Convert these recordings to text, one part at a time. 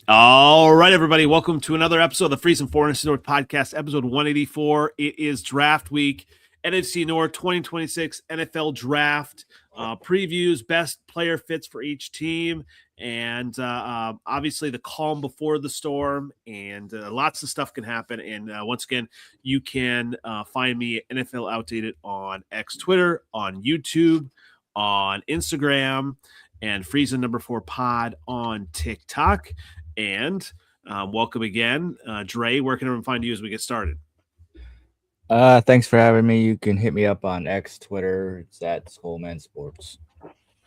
All right, everybody. Welcome to another episode of the Freezin NFC North Podcast, episode 184. It is draft week, NFC North 2026 NFL draft previews, best player fits for each team, and obviously the calm before the storm, and lots of stuff can happen. And once again, you can find me at NFL Outdated on X, Twitter, on YouTube, on Instagram, and Freezin4 Pod on TikTok. And welcome again. Dre, where can everyone find you as we get started? Thanks for having me. You can hit me up on X, Twitter. It's at Skullman Sports.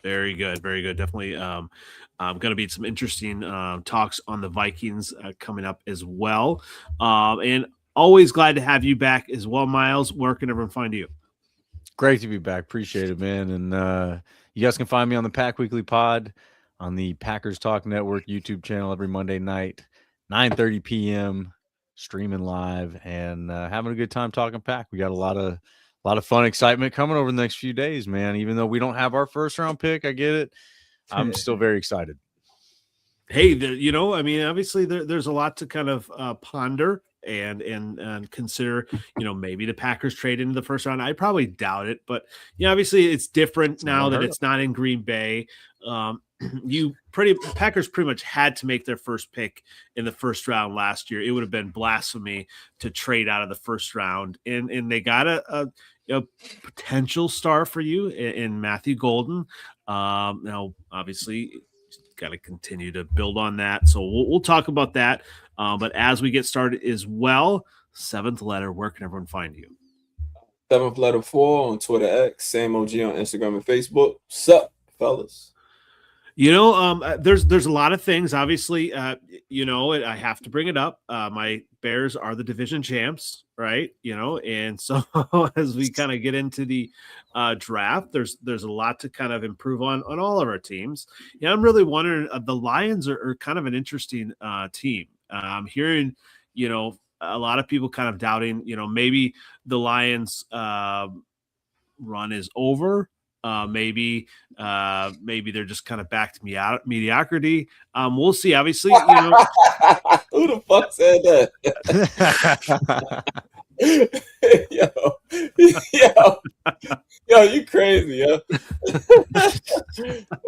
Very good. Very good. Definitely going to be some interesting talks on the Vikings coming up as well. And always glad to have you back as well, Miles. Where can everyone find you? Great to be back. Appreciate it, man. And you guys can find me on the Pack Weekly Pod on the Packers Talk Network YouTube channel every Monday night, 9:30 p.m., streaming live and having a good time talking Pack. We got a lot of fun excitement coming over the next few days, man. Even though we don't have our first round pick, I get it. I'm still very excited. Hey, obviously there's a lot to kind of ponder and consider, maybe the Packers trade into the first round. I probably doubt it, but obviously it's different now that it's not in Green Bay. Packers pretty much had to make their first pick in the first round last year. It would have been blasphemy to trade out of the first round, and they got a potential star for you in Matthew Golden. Now, obviously, got to continue to build on that. So we'll talk about that. But as we get started as well, seventh letter, where can everyone find you? Seventh letter 4 on Twitter X, same OG on Instagram and Facebook. Sup, fellas? There's a lot of things. Obviously, I have to bring it up. My Bears are the division champs, right? And so as we kind of get into the draft, there's a lot to kind of improve on all of our teams. I'm really wondering. The Lions are kind of an interesting team. I'm hearing, a lot of people kind of doubting, maybe the Lions run is over. Maybe they're just kind of back to mediocrity. We'll see. Obviously, who the fuck said that? yo, you crazy, yo.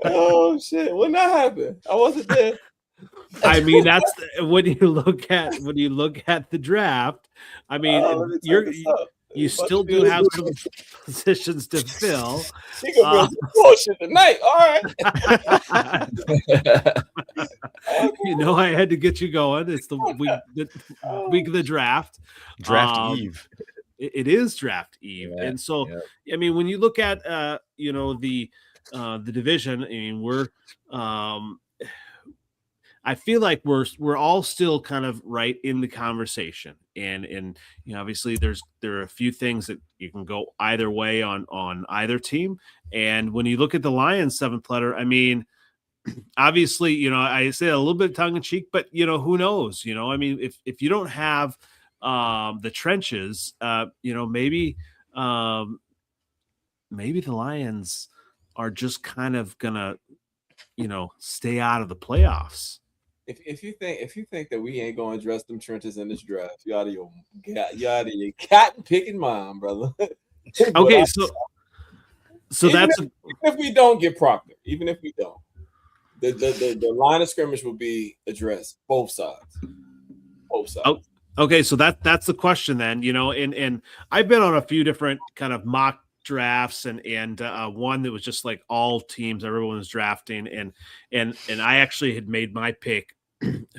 Oh shit, when that happened, I wasn't there. I mean, that's when you look at the draft. I mean, you still do have some positions to fill. She gonna be bullshit tonight. All right. I had to get you going. It's the week of the draft. Draft Eve. It is draft eve, and so I mean, when you look at the division, I mean, we're I feel like we're all still kind of right in the conversation, and obviously there are a few things that you can go either way on either team. And when you look at the Lions seventh letter, I mean, obviously I say a little bit tongue in cheek, but who knows? I mean, if you don't have the trenches, maybe the Lions are just kind of gonna stay out of the playoffs. If you think that we ain't gonna address them trenches in this draft, you out of your cotton picking mind, brother. Okay, so that's even if we don't get Proctor, even if we don't, the line of scrimmage will be addressed both sides. Oh, okay, so that's the question then. And I've been on a few different kind of mock drafts and one that was just like all teams, everyone was drafting, and I actually had made my pick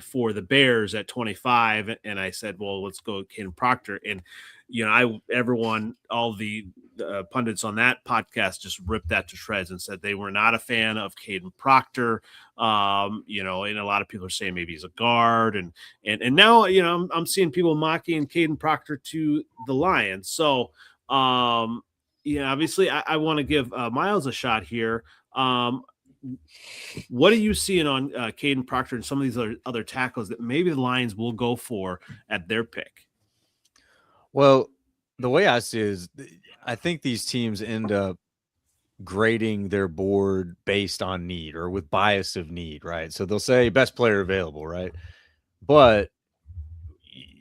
for the Bears at 25, and I said, well, let's go Caden Proctor. And all the pundits on that podcast just ripped that to shreds and said they were not a fan of Caden Proctor. And a lot of people are saying maybe he's a guard, and now I'm seeing people mocking Caden Proctor to the Lions. So obviously I want to give Miles a shot here. What are you seeing on Caden Proctor and some of these other tackles that maybe the Lions will go for at their pick? Well, the way I see it is I think these teams end up grading their board based on need or with bias of need, right? So they'll say best player available, right? But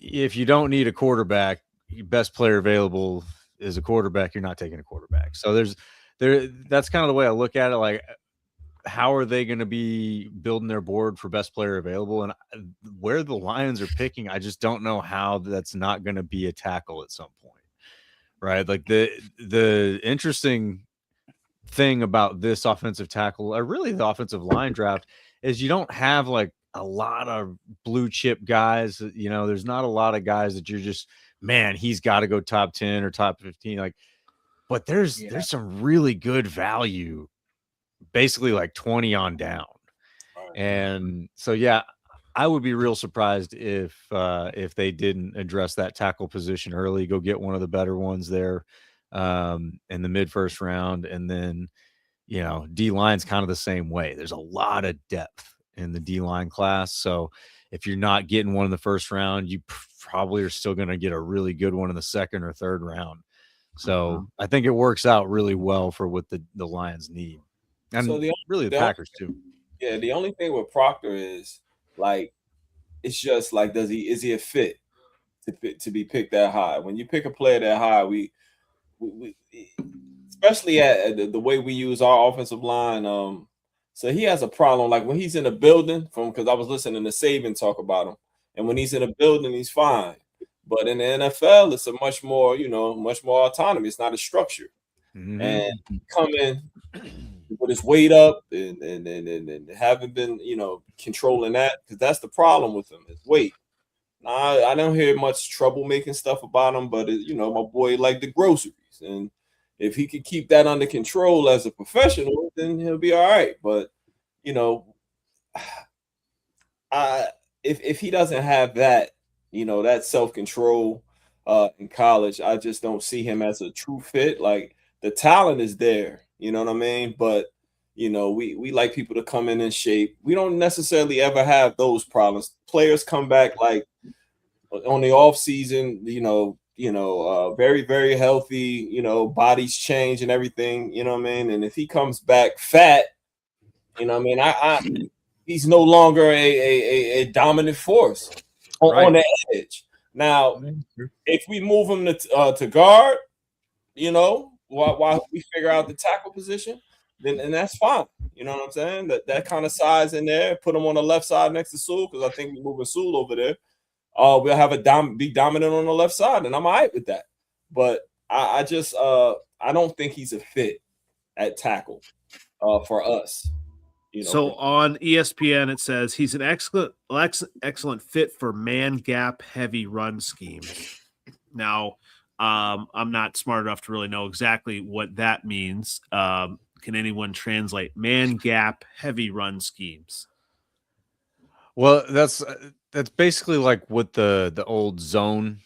if you don't need a quarterback, best player available is a quarterback, you're not taking a quarterback. So that's kind of the way I look at it. Like, how are they going to be building their board for best player available? And where the Lions are picking, I just don't know how that's not going to be a tackle at some point, right? Like the interesting thing about this offensive tackle, or really the offensive line draft, is you don't have like a lot of blue chip guys. You know, there's not a lot of guys that you're just, man, he's got to go top 10 or top 15. Like, but there's some really good value, basically like 20 on down. And so, yeah, I would be real surprised if they didn't address that tackle position early, go get one of the better ones there in the mid-first round. And then, you know, D-line's kind of the same way. There's a lot of depth in the D-line class. So if you're not getting one in the first round, you probably are still going to get a really good one in the second or third round. So I think it works out really well for what the Lions need. And so the Packers too. Yeah, the only thing with Proctor is like, it's just like, is he a fit to be picked that high? When you pick a player that high, we especially at the way we use our offensive line. So he has a problem. Like when he's in a building, because I was listening to Saban talk about him, and when he's in a building, he's fine. But in the NFL, it's a much more autonomy. It's not a structure. Mm-hmm. And coming with his weight up and haven't been, controlling that, because that's the problem with him, his weight. I don't hear much troublemaking stuff about him, but my boy like the groceries, and if he could keep that under control as a professional, then he'll be all right. But if he doesn't have that, that self-control in college, I just don't see him as a true fit. Like, the talent is there, you know what I mean? But we like people to come in shape. We don't necessarily ever have those problems. Players come back like on the off season, very, very healthy, bodies change and everything, you know what I mean? And if he comes back fat, you know what I mean? He's no longer a dominant force on the edge. Now, if we move him to guard, while we figure out the tackle position, then that's fine. You know what I'm saying? That kind of size in there, put him on the left side next to Sewell, because I think we're moving Sewell over there. We'll have be dominant on the left side, and I'm all right with that. But I don't think he's a fit at tackle for us. So on ESPN, it says he's an excellent fit for man gap heavy run schemes. Now, I'm not smart enough to really know exactly what that means. Can anyone translate man gap heavy run schemes? Well, that's basically like what the old zone,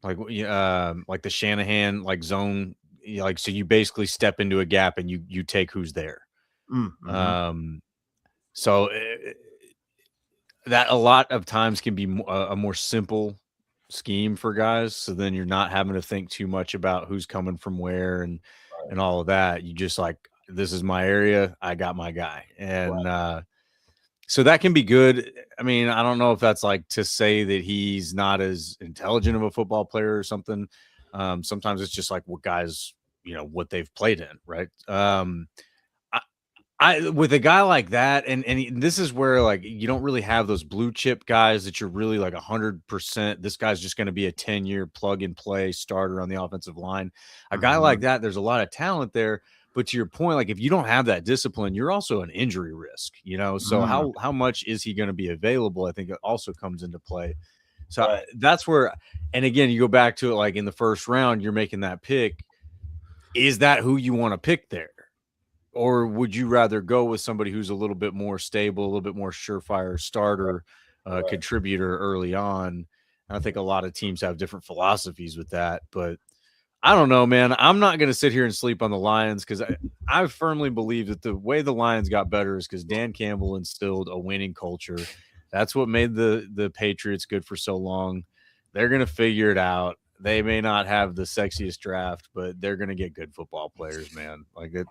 like the Shanahan like zone, like, so you basically step into a gap and you take who's there. Mm-hmm. So that a lot of times can be a more simple scheme for guys. So then you're not having to think too much about who's coming from where and all of that. You just like, this is my area, I got my guy. And so that can be good. I mean, I don't know if that's like to say that he's not as intelligent of a football player or something. Sometimes it's just like what guys, what they've played in, right? I with a guy like that, and this is where like you don't really have those blue chip guys that you're really like 100%. This guy's just going to be a 10-year plug and play starter on the offensive line. A guy like that, there's a lot of talent there. But to your point, like if you don't have that discipline, you're also an injury risk, So how much is he going to be available? I think it also comes into play. So that's where, and again, you go back to it, like in the first round, you're making that pick. Is that who you want to pick there? Or would you rather go with somebody who's a little bit more stable, a little bit more surefire starter, contributor early on? And I think a lot of teams have different philosophies with that, but I don't know, man. I'm not going to sit here and sleep on the Lions, because I firmly believe that the way the Lions got better is because Dan Campbell instilled a winning culture. That's what made the Patriots good for so long. They're going to figure it out. They may not have the sexiest draft, but they're going to get good football players, man. Like it.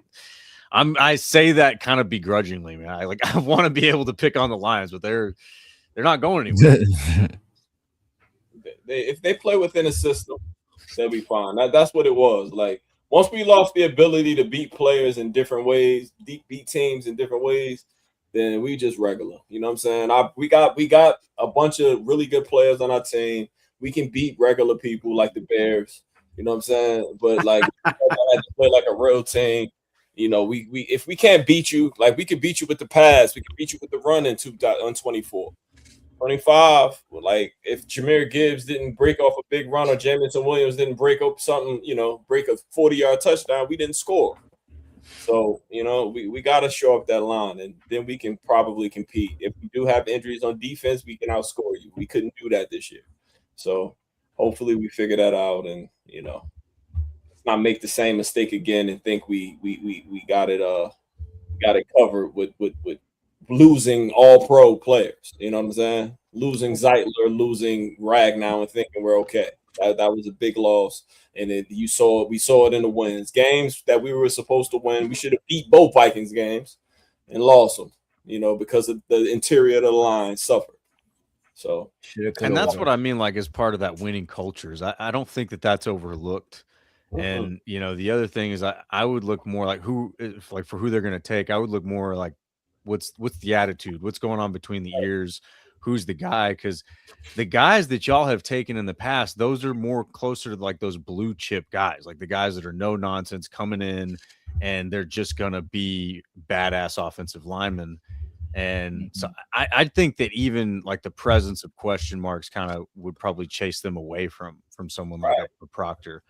I say that kind of begrudgingly, man. I want to be able to pick on the Lions, but they're not going anywhere. If they play within a system, they'll be fine. That's what it was. Like once we lost the ability to beat players in different ways, beat teams in different ways, then we just regular. You know what I'm saying? We got a bunch of really good players on our team. We can beat regular people like the Bears. You know what I'm saying? But like we have to play like a real team. You know, we if we can't beat you, like we can beat you with the pass, we can beat you with the run in 24. 25, like if Jahmyr Gibbs didn't break off a big run or Jamison Williams didn't break up something, break a 40-yard touchdown, we didn't score. So, we got to show up that line, and then we can probably compete. If we do have injuries on defense, we can outscore you. We couldn't do that this year. So hopefully we figure that out and, let's not make the same mistake again and think we got it covered with losing all pro players. You know what I'm saying? Losing Zeitler, losing Ragnow, and thinking we're okay. That was a big loss. And we saw it in the wins. Games that we were supposed to win, we should have beat both Vikings games and lost them, because of the interior of the line suffered. So, and that's what I mean, like, as part of that winning cultures. I don't think that's overlooked. And, the other thing is I would look more like for who they're going to take, I would look more like, what's the attitude, what's going on between the ears, who's the guy, because the guys that y'all have taken in the past, those are more closer to like those blue chip guys, like the guys that are no nonsense coming in and they're just gonna be badass offensive linemen. And so I think that even like the presence of question marks kind of would probably chase them away from someone like a Proctor.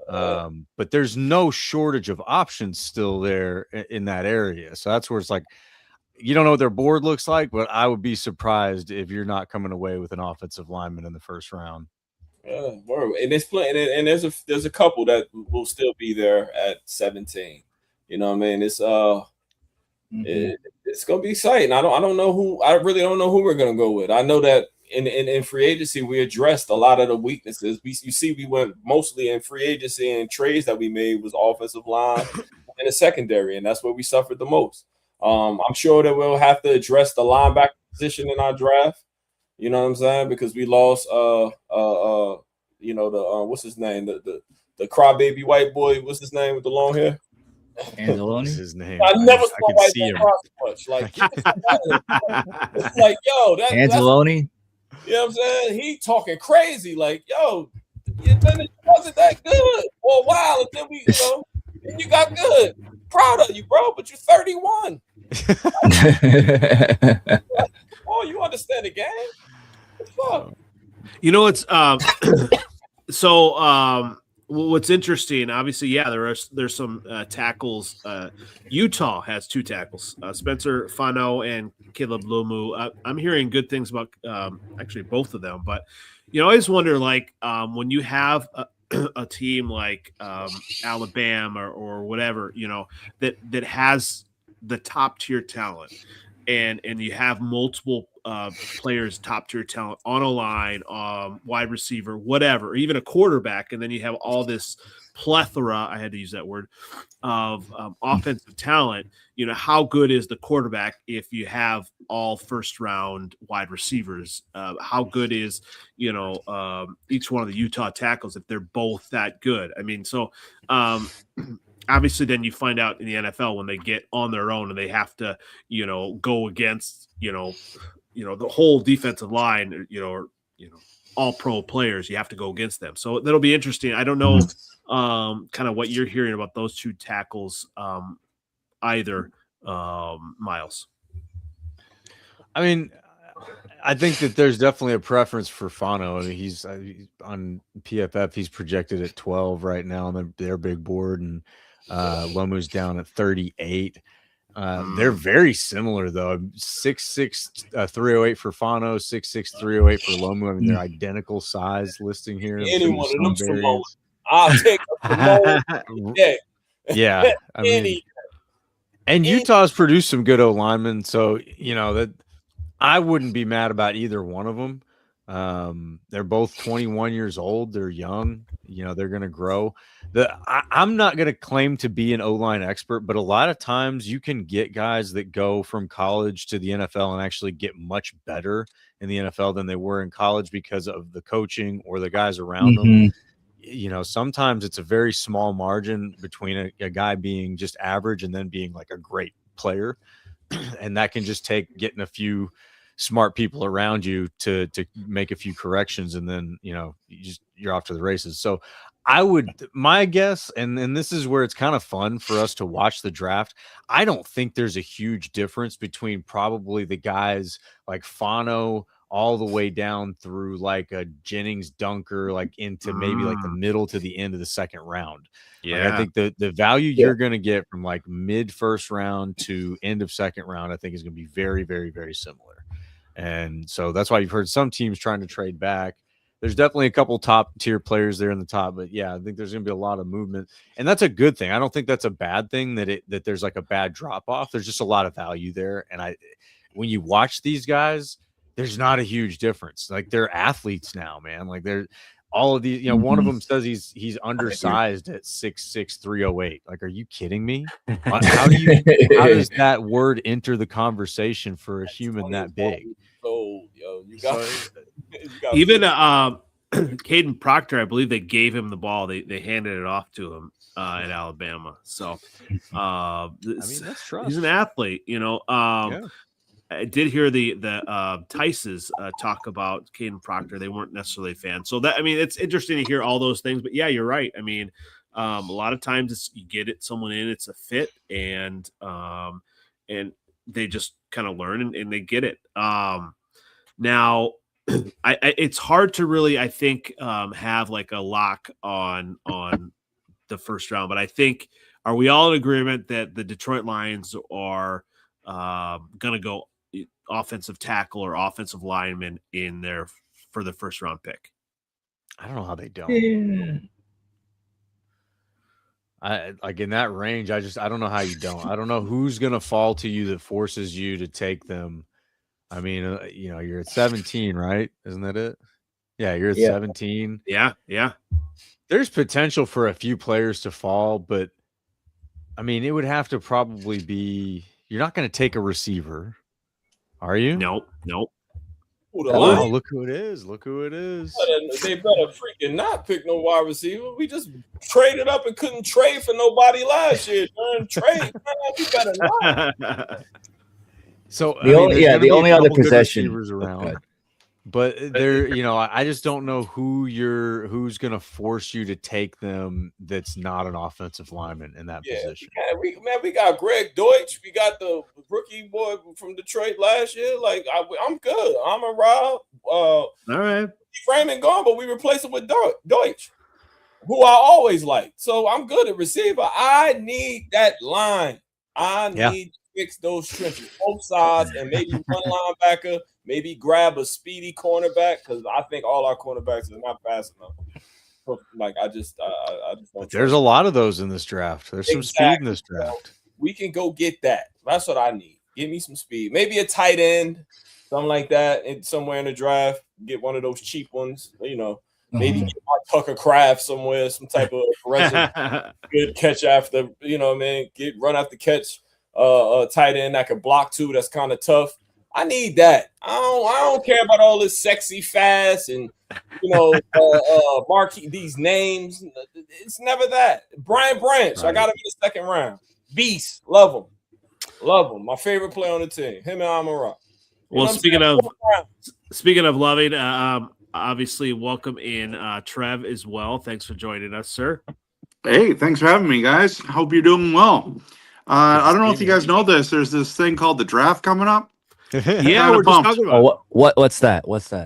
But there's no shortage of options still there in that area, so that's where it's like, you don't know what their board looks like, but I would be surprised if you're not coming away with an offensive lineman in the first round. Yeah, and it's playing, and there's a couple that will still be there at 17. You know what I mean? It's it's gonna be exciting. I really don't know who we're gonna go with. I know that in free agency we addressed a lot of the weaknesses. We went mostly in free agency, and trades that we made was offensive line and the secondary, and that's where we suffered the most. I'm sure that we'll have to address the linebacker position in our draft. You know what I'm saying? Because we lost what's his name? The crybaby white boy, what's his name with the long hair? Anzalone? What's his name? I never saw can white see boy him. cry so much. Like it's like, yo, Anzalone? You know what I'm saying? He talking crazy, like, yo, it wasn't that good for a while, and then then you got good. Proud of you, bro, but you're 31. Oh, you understand the game? What the fuck? What's interesting, obviously, yeah, there's some tackles. Utah has two tackles, Spencer Fano and Caleb Lomu. I'm hearing good things about actually both of them, but I always wonder, like, when you have a team like Alabama or whatever, that has the top tier talent, and you have multiple players, top tier talent on a line, wide receiver, whatever, or even a quarterback, and then you have all this plethora, I had to use that word, of offensive talent. How good is the quarterback if you have all first round wide receivers? How good is each one of the Utah tackles if they're both that good? I mean, so obviously then you find out in the NFL when they get on their own and they have to go against the whole defensive line, or all pro players, you have to go against them. So that'll be interesting. I don't know kind of what you're hearing about those two tackles either, Miles. I mean, I think that there's definitely a preference for Fano. I mean, he's on PFF, he's projected at 12 right now on their big board, and Lomu's down at 38. They're very similar though. 6'6", 308 for Fano, 6'6", 308 for Lomu. I mean, they're identical size listing here. Any one of them, I'll take a yeah, I mean, and Utah's produced some good O linemen, so that I wouldn't be mad about either one of them. They're both 21 years old. They're young. They're going to grow. I'm not going to claim to be an O-line expert, but a lot of times you can get guys that go from college to the NFL and actually get much better in the NFL than they were in college because of the coaching or the guys around them. Sometimes it's a very small margin between a guy being just average and then being like a great player. And that can just take getting a few smart people around you to make a few corrections, and then you're off to the races. So my guess, and this is where it's kind of fun for us to watch the draft, I don't think there's a huge difference between probably the guys like Fano all the way down through like a Jennings Dunker, like into maybe like the middle to the end of the second round. Yeah. Like, I think the value you're going to get from like mid first round to end of second round, I think is going to be very, very, very similar. And so that's why you've heard some teams trying to trade back. There's definitely a couple top tier players there in the top, but yeah, I think there's going to be a lot of movement, and that's a good thing. I don't think that's a bad thing that there's like a bad drop off. There's just a lot of value there. And when you watch these guys, there's not a huge difference. Like, they're athletes now, man. Like, they're all of these, one of them says he's undersized at 6'6", 308. Like, are you kidding me? How does that word enter the conversation for a human that big? So, you got even Caden Proctor, I believe they gave him the ball. They handed it off to him at Alabama. So that's trust. He's an athlete, Yeah. I did hear the Tices talk about Caden Proctor. They weren't necessarily fans. So it's interesting to hear all those things. But yeah, you're right. I mean, a lot of times you get someone in, it's a fit, and they just kind of learn and they get it. Now, it's hard to really, I think, have like a lock on the first round. But I think, are we all in agreement that the Detroit Lions are going to go offensive tackle or offensive lineman in there for the first round pick? I don't know how they don't. I like in that range. I don't know how you don't. I don't know who's going to fall to you that forces you to take them. I mean, you're at 17, right? Isn't that it? Yeah, you're at 17. Yeah. There's potential for a few players to fall, but I mean, it would have to probably be. You're not going to take a receiver, are you? Nope. Oh, look who it is. They better freaking not pick no wide receiver. We just traded up and couldn't trade for nobody last year. Trade. We better not. So the only other possession around. But there, I just don't know who's going to force you to take them. That's not an offensive lineman in that position. We got Greg Deutsch. We got the rookie boy from Detroit last year. Like, I'm good. I'm a Rob. All right. Raymond gone, but we replaced him with Deutsch, who I always liked. So I'm good at receiver. I need that line. I need to fix those trenches, both sides, and maybe one linebacker. Maybe grab a speedy cornerback, because I think all our cornerbacks are not fast enough. Like, I just don't. There's a lot of those in this draft. There's some speed in this draft. We can go get that. That's what I need. Give me some speed. Maybe a tight end, something like that, somewhere in the draft. Get one of those cheap ones. Maybe get Tucker Kraft somewhere, some type of aggressive, good catch after. Run after catch. A tight end that can block too. That's kind of tough. I need that. I don't care about all this sexy fast and marquee these names. It's never that. Brian Branch, right. I got him in the second round. Beast, love him. My favorite player on the team. Him and Amara. Well, speaking of loving, obviously welcome in Trev as well. Thanks for joining us, sir. Hey, thanks for having me, guys. Hope you're doing well. I don't know if you guys know this. There's this thing called the draft coming up. Yeah, we're just talking about. What's that? We're just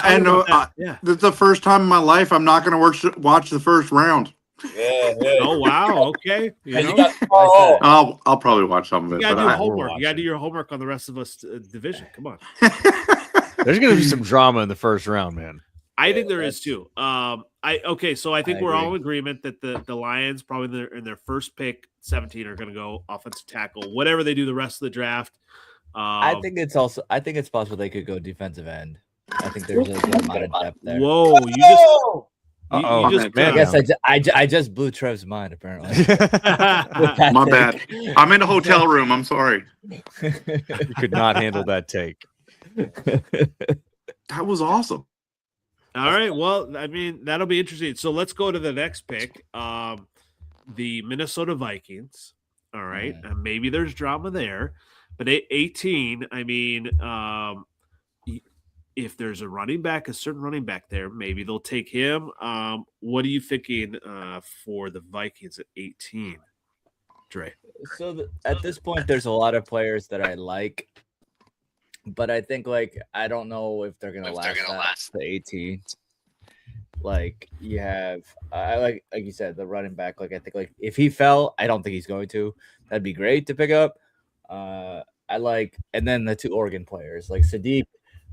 talking about that. This is the first time in my life I'm not going to watch the first round. Yeah. Oh wow. Okay. I'll probably watch some of it. You gotta do homework. You gotta do your homework on the rest of us division. Come on. There's going to be some drama in the first round, man. I think there is too. So I think we're all in agreement that the Lions probably in their first pick, 17, are going to go offensive tackle. Whatever they do the rest of the draft. I think it's possible they could go defensive end. I think there's a good amount of depth there. Whoa, you just Uh-oh. you just I guess I just blew Trev's mind apparently. My bad. I'm in a hotel room. I'm sorry. You could not handle that take. That was awesome. All right. Well, I mean, that'll be interesting. So let's go to the next pick. The Minnesota Vikings. All right. Maybe there's drama there. But 18, I mean, if there's a certain running back there, maybe they'll take him. What are you thinking for the Vikings at 18, Dre? So at this point, there's a lot of players that I like. But I think, like, I don't know if they're gonna last the 18. Like you have, I like you said, the running back. Like I think, like if he fell, I don't think he's going to. That'd be great to pick up. I like, and then the two Oregon players, like Sadiq.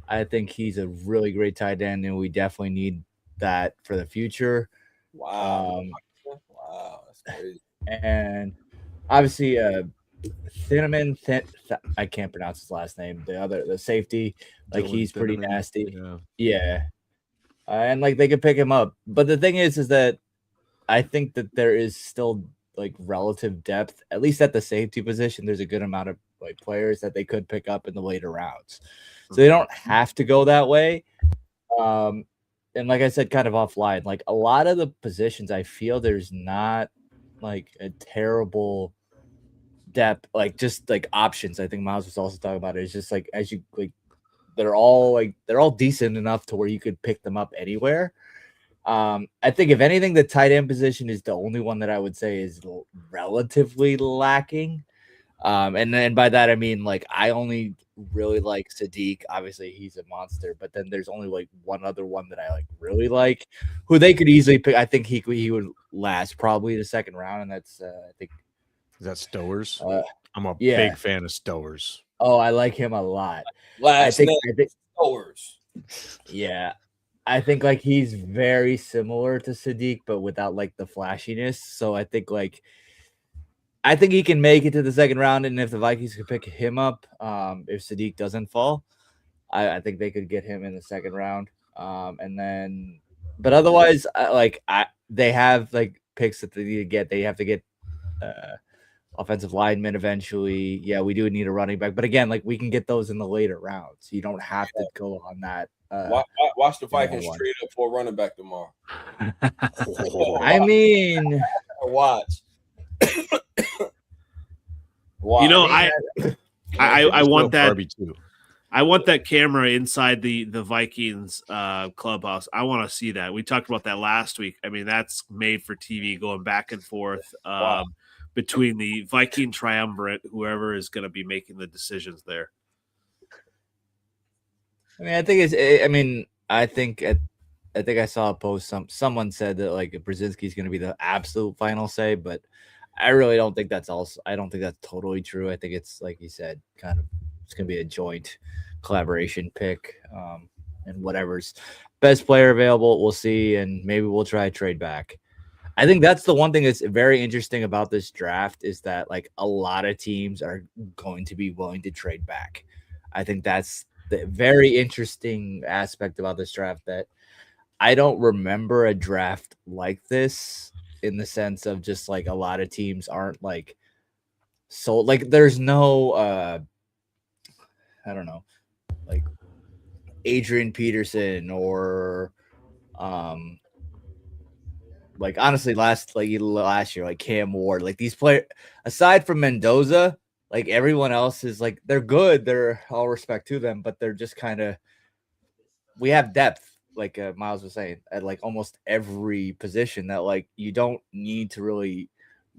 I think he's a really great tight end, and we definitely need that for the future. Wow, that's crazy. And obviously, Cinnamon, I can't pronounce his last name. The safety, like he's pretty nasty. Yeah. And like they could pick him up. But the thing is that I think that there is still like relative depth, at least at the safety position. There's a good amount of like players that they could pick up in the later rounds. So they don't have to go that way. And like I said, kind of offline, like a lot of the positions, I feel there's not like a terrible depth, like just like options. I think Miles was also talking about it. It's just like as you like they're all decent enough to where you could pick them up anywhere. I think if anything, the tight end position is the only one that I would say is relatively lacking. And then by that I mean like I only really like Sadiq. Obviously he's a monster, but then there's only like one other one that I like really like, who they could easily pick. I think he would last probably the second round, and that's I think. Is that Stowers? I'm a yeah. big fan of Stowers. Oh, I like him a lot. I think Stowers. Yeah. I think like he's very similar to Sadiq, but without like the flashiness. So I think he can make it to the second round, and if the Vikings could pick him up, if Sadiq doesn't fall, I think they could get him in the second round. And then, but otherwise, they have like picks that they need to get. They have to get offensive linemen eventually. Yeah, we do need a running back, but again, like we can get those in the later rounds. You don't have to go on that. Watch the Vikings trade up for a running back tomorrow. I mean, watch. You know, I want that. I want that camera inside the Vikings clubhouse. I want to see that. We talked about that last week. I mean, that's made for TV, going back and forth between the Viking triumvirate, whoever is going to be making the decisions there. I mean, I think I saw a post. Someone said that like Brzezinski's going to be the absolute final say, but I really don't think that's also. I don't think that's totally true. I think it's like you said, kind of. It's going to be a joint collaboration pick, and whatever's best player available, we'll see, and maybe we'll try to trade back. I think that's the one thing that's very interesting about this draft is that like a lot of teams are going to be willing to trade back. I think that's the very interesting aspect about this draft, that I don't remember a draft like this, in the sense of just like a lot of teams aren't like so like there's no I don't know, like Adrian Peterson or like honestly last year, like Cam Ward, like these players aside from Mendoza, like everyone else is like they're good, they're all respect to them, but they're just kind of, we have depth, like Miles was saying, at like almost every position, that like you don't need to really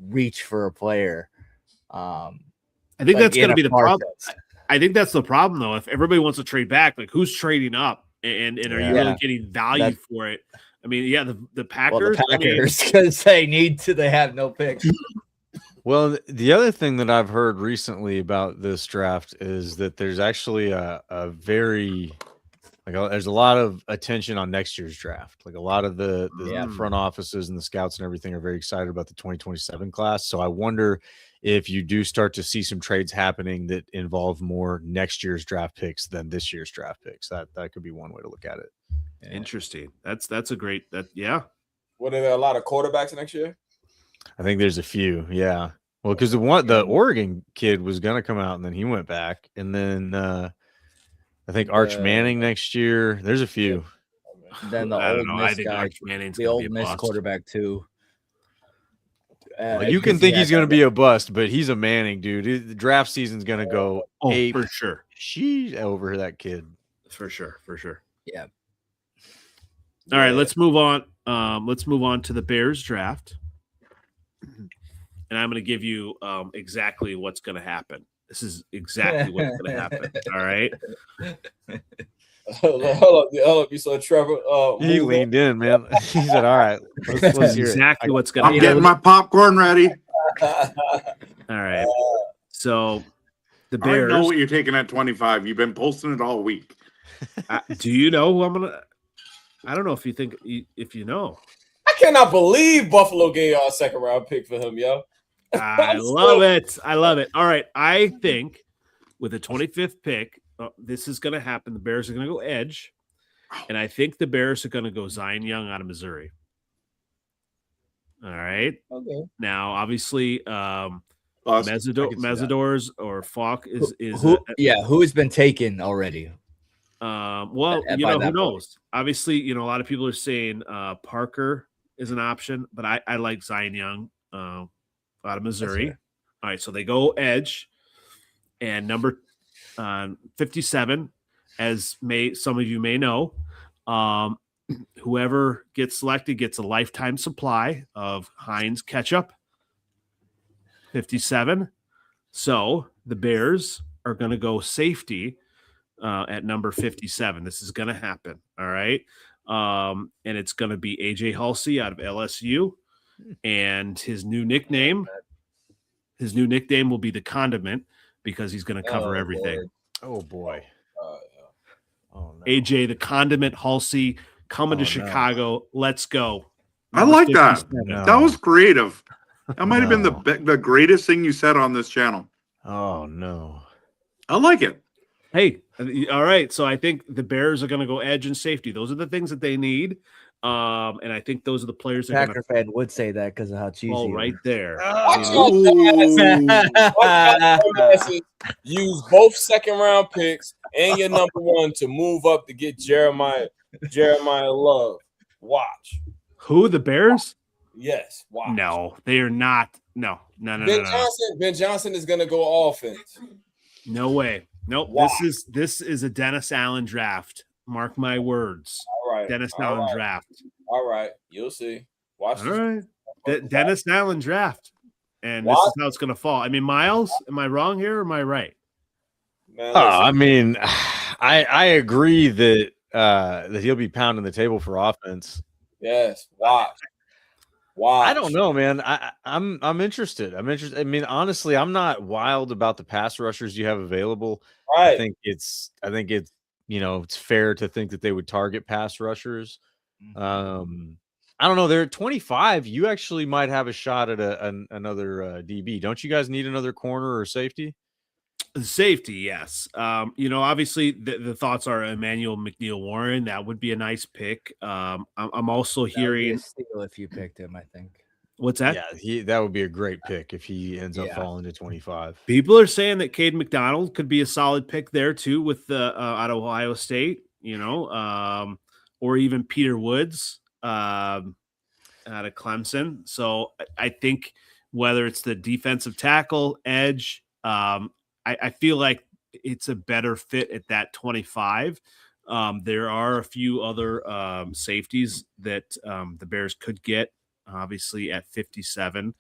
reach for a player. I think that's going to be the problem. I think that's the problem, though. If everybody wants to trade back, like who's trading up, and are you really getting value for it? I mean, the Packers. Well, the Packers, because they have no picks. Well, the other thing that I've heard recently about this draft is that there's actually a very Like there's a lot of attention on next year's draft. Like a lot of the front offices and the scouts and everything are very excited about the 2027 class. So I wonder if you do start to see some trades happening that involve more next year's draft picks than this year's draft picks. That could be one way to look at it. Yeah. Interesting. That's a great yeah. What are there a lot of quarterbacks next year? I think there's a few. Yeah. Well, because the Oregon kid was gonna come out and then he went back, and then I think Arch Manning next year. There's a few. Then the Ole Miss guy, the Ole Miss quarterback too. You can think he's going to be a bust, but he's a Manning, dude. The draft season's going to go ape for sure. She's over that kid. For sure. Yeah. All right, let's move on. Let's move on to the Bears draft. And I'm going to give you exactly what's going to happen. This is exactly what's going to happen. All right. Hold up. You saw Trevor. He leaned in, man. He said, "All right, let's hear exactly what's going to happen. I'm getting my popcorn ready." All right. So the Bears. I know what you're taking at 25. You've been posting it all week. Do you know who I'm going to? I don't know if you know. I cannot believe Buffalo gave y'all a second round pick for him, yo. I love it. All right. I think with the 25th pick, this is going to happen. The Bears are going to go edge, and I think the Bears are going to go Zion Young out of Missouri. All right. Okay. Now, obviously, Mesidors or Falk is who has been taken already? Well, who knows? Obviously, a lot of people are saying Parker is an option, but I like Zion Young out of Missouri. All right, so they go edge, and number 57, as some of you may know, whoever gets selected gets a lifetime supply of Heinz ketchup. 57. So the Bears are going to go safety at number 57. This is going to happen. All right. And it's going to be AJ Halsey out of LSU. And his new nickname will be the Condiment, because he's going to cover everything. Oh boy. Oh, no. AJ the Condiment Halsey coming to Chicago. No. Let's go. I like that. No. That was creative. That might have been the greatest thing you said on this channel. Oh no. I like it. Hey, all right. So I think the Bears are going to go edge and safety. Those are the things that they need. And I think those are the players that Packer fan would say that because of how cheesy. Oh, right there. Use both second round picks and your number one to move up to get Jeremiah Love. Watch. Who, the Bears? Yes. Watch. No, they are not. No. Ben Johnson is gonna go offense. No way. Nope. Wow. This is a Dennis Allen draft. Mark my words. All right. Dennis Allen draft. All right. You'll see. Watch this. All right. Dennis Allen draft. And this is how it's going to fall. I mean, Miles, am I wrong here or am I right? Man, I mean, I agree that he'll be pounding the table for offense. Yes. Watch. I don't know, man. I'm interested. I mean, honestly, I'm not wild about the pass rushers you have available. Right. I think it's it's fair to think that they would target pass rushers. I don't know. They're at 25. You actually might have a shot at another DB. Don't you guys need another corner or safety? Safety, yes. Obviously the thoughts are Emmanuel McNeil-Warren. That would be a nice pick. I'm also hearing steal if you picked him, I think. What's that? Yeah, that would be a great pick if he ends up falling to 25. People are saying that Cade McDonald could be a solid pick there too, with the out of Ohio State, or even Peter Woods out of Clemson. So I think whether it's the defensive tackle, edge, I feel like it's a better fit at that 25. There are a few other safeties that the Bears could get, obviously at 57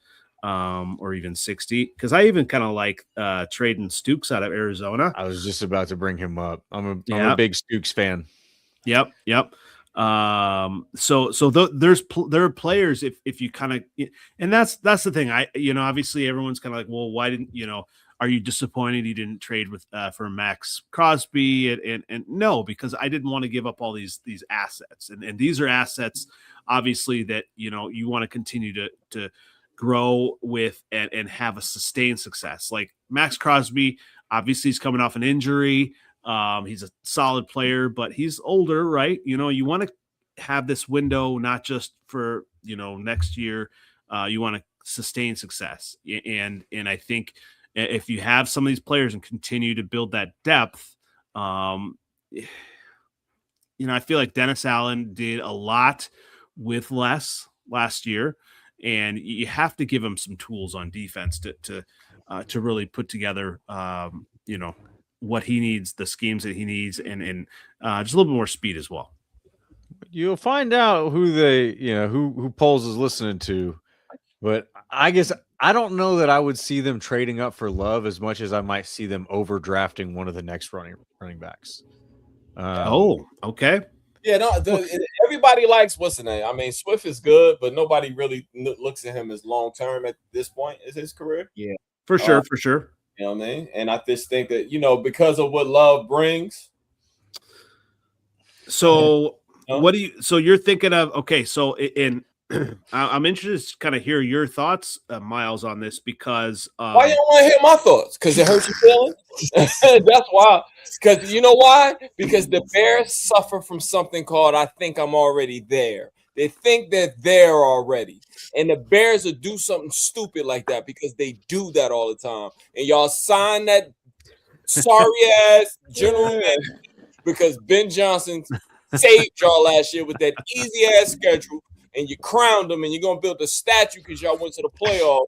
or even 60. Because I even kind of like trading Stukes out of Arizona. I was just about to bring him up. I'm a big Stukes fan. Yep. So there are players if you kind of, and that's the thing. Obviously everyone's kind of like, well, why didn't are you disappointed you didn't trade with for Max Crosby? And no, because I didn't want to give up all these assets, and these are assets obviously that you want to continue to grow with and have a sustained success. Like Max Crosby, obviously he's coming off an injury. He's a solid player, but he's older, right? You want to have this window not just for next year. You want to sustain success, and I think if you have some of these players and continue to build that depth, I feel like Dennis Allen did a lot with less last year, and you have to give him some tools on defense to really put together, what he needs, the schemes that he needs, and just a little bit more speed as well. You'll find out who who Poles is listening to, but I guess I don't know that I would see them trading up for Love as much as I might see them overdrafting one of the next running backs. Okay. Yeah, no, everybody likes what's the name. I mean, Swift is good, but nobody really looks at him as long term at this point in his career. Yeah, for sure. You know what I mean? And I just think that because of what Love brings. So so you're thinking of, okay, so I'm interested to kind of hear your thoughts, Miles, on this, because why you don't want to hear my thoughts? Because it hurts your feelings. That's why. Because you know why? Because the Bears suffer from something called "I think I'm already there." They think they're there already, and the Bears will do something stupid like that because they do that all the time. And y'all sign that sorry ass general manager because Ben Johnson saved y'all last year with that easy ass schedule. And you crowned them, and you're gonna build a statue because y'all went to the playoff.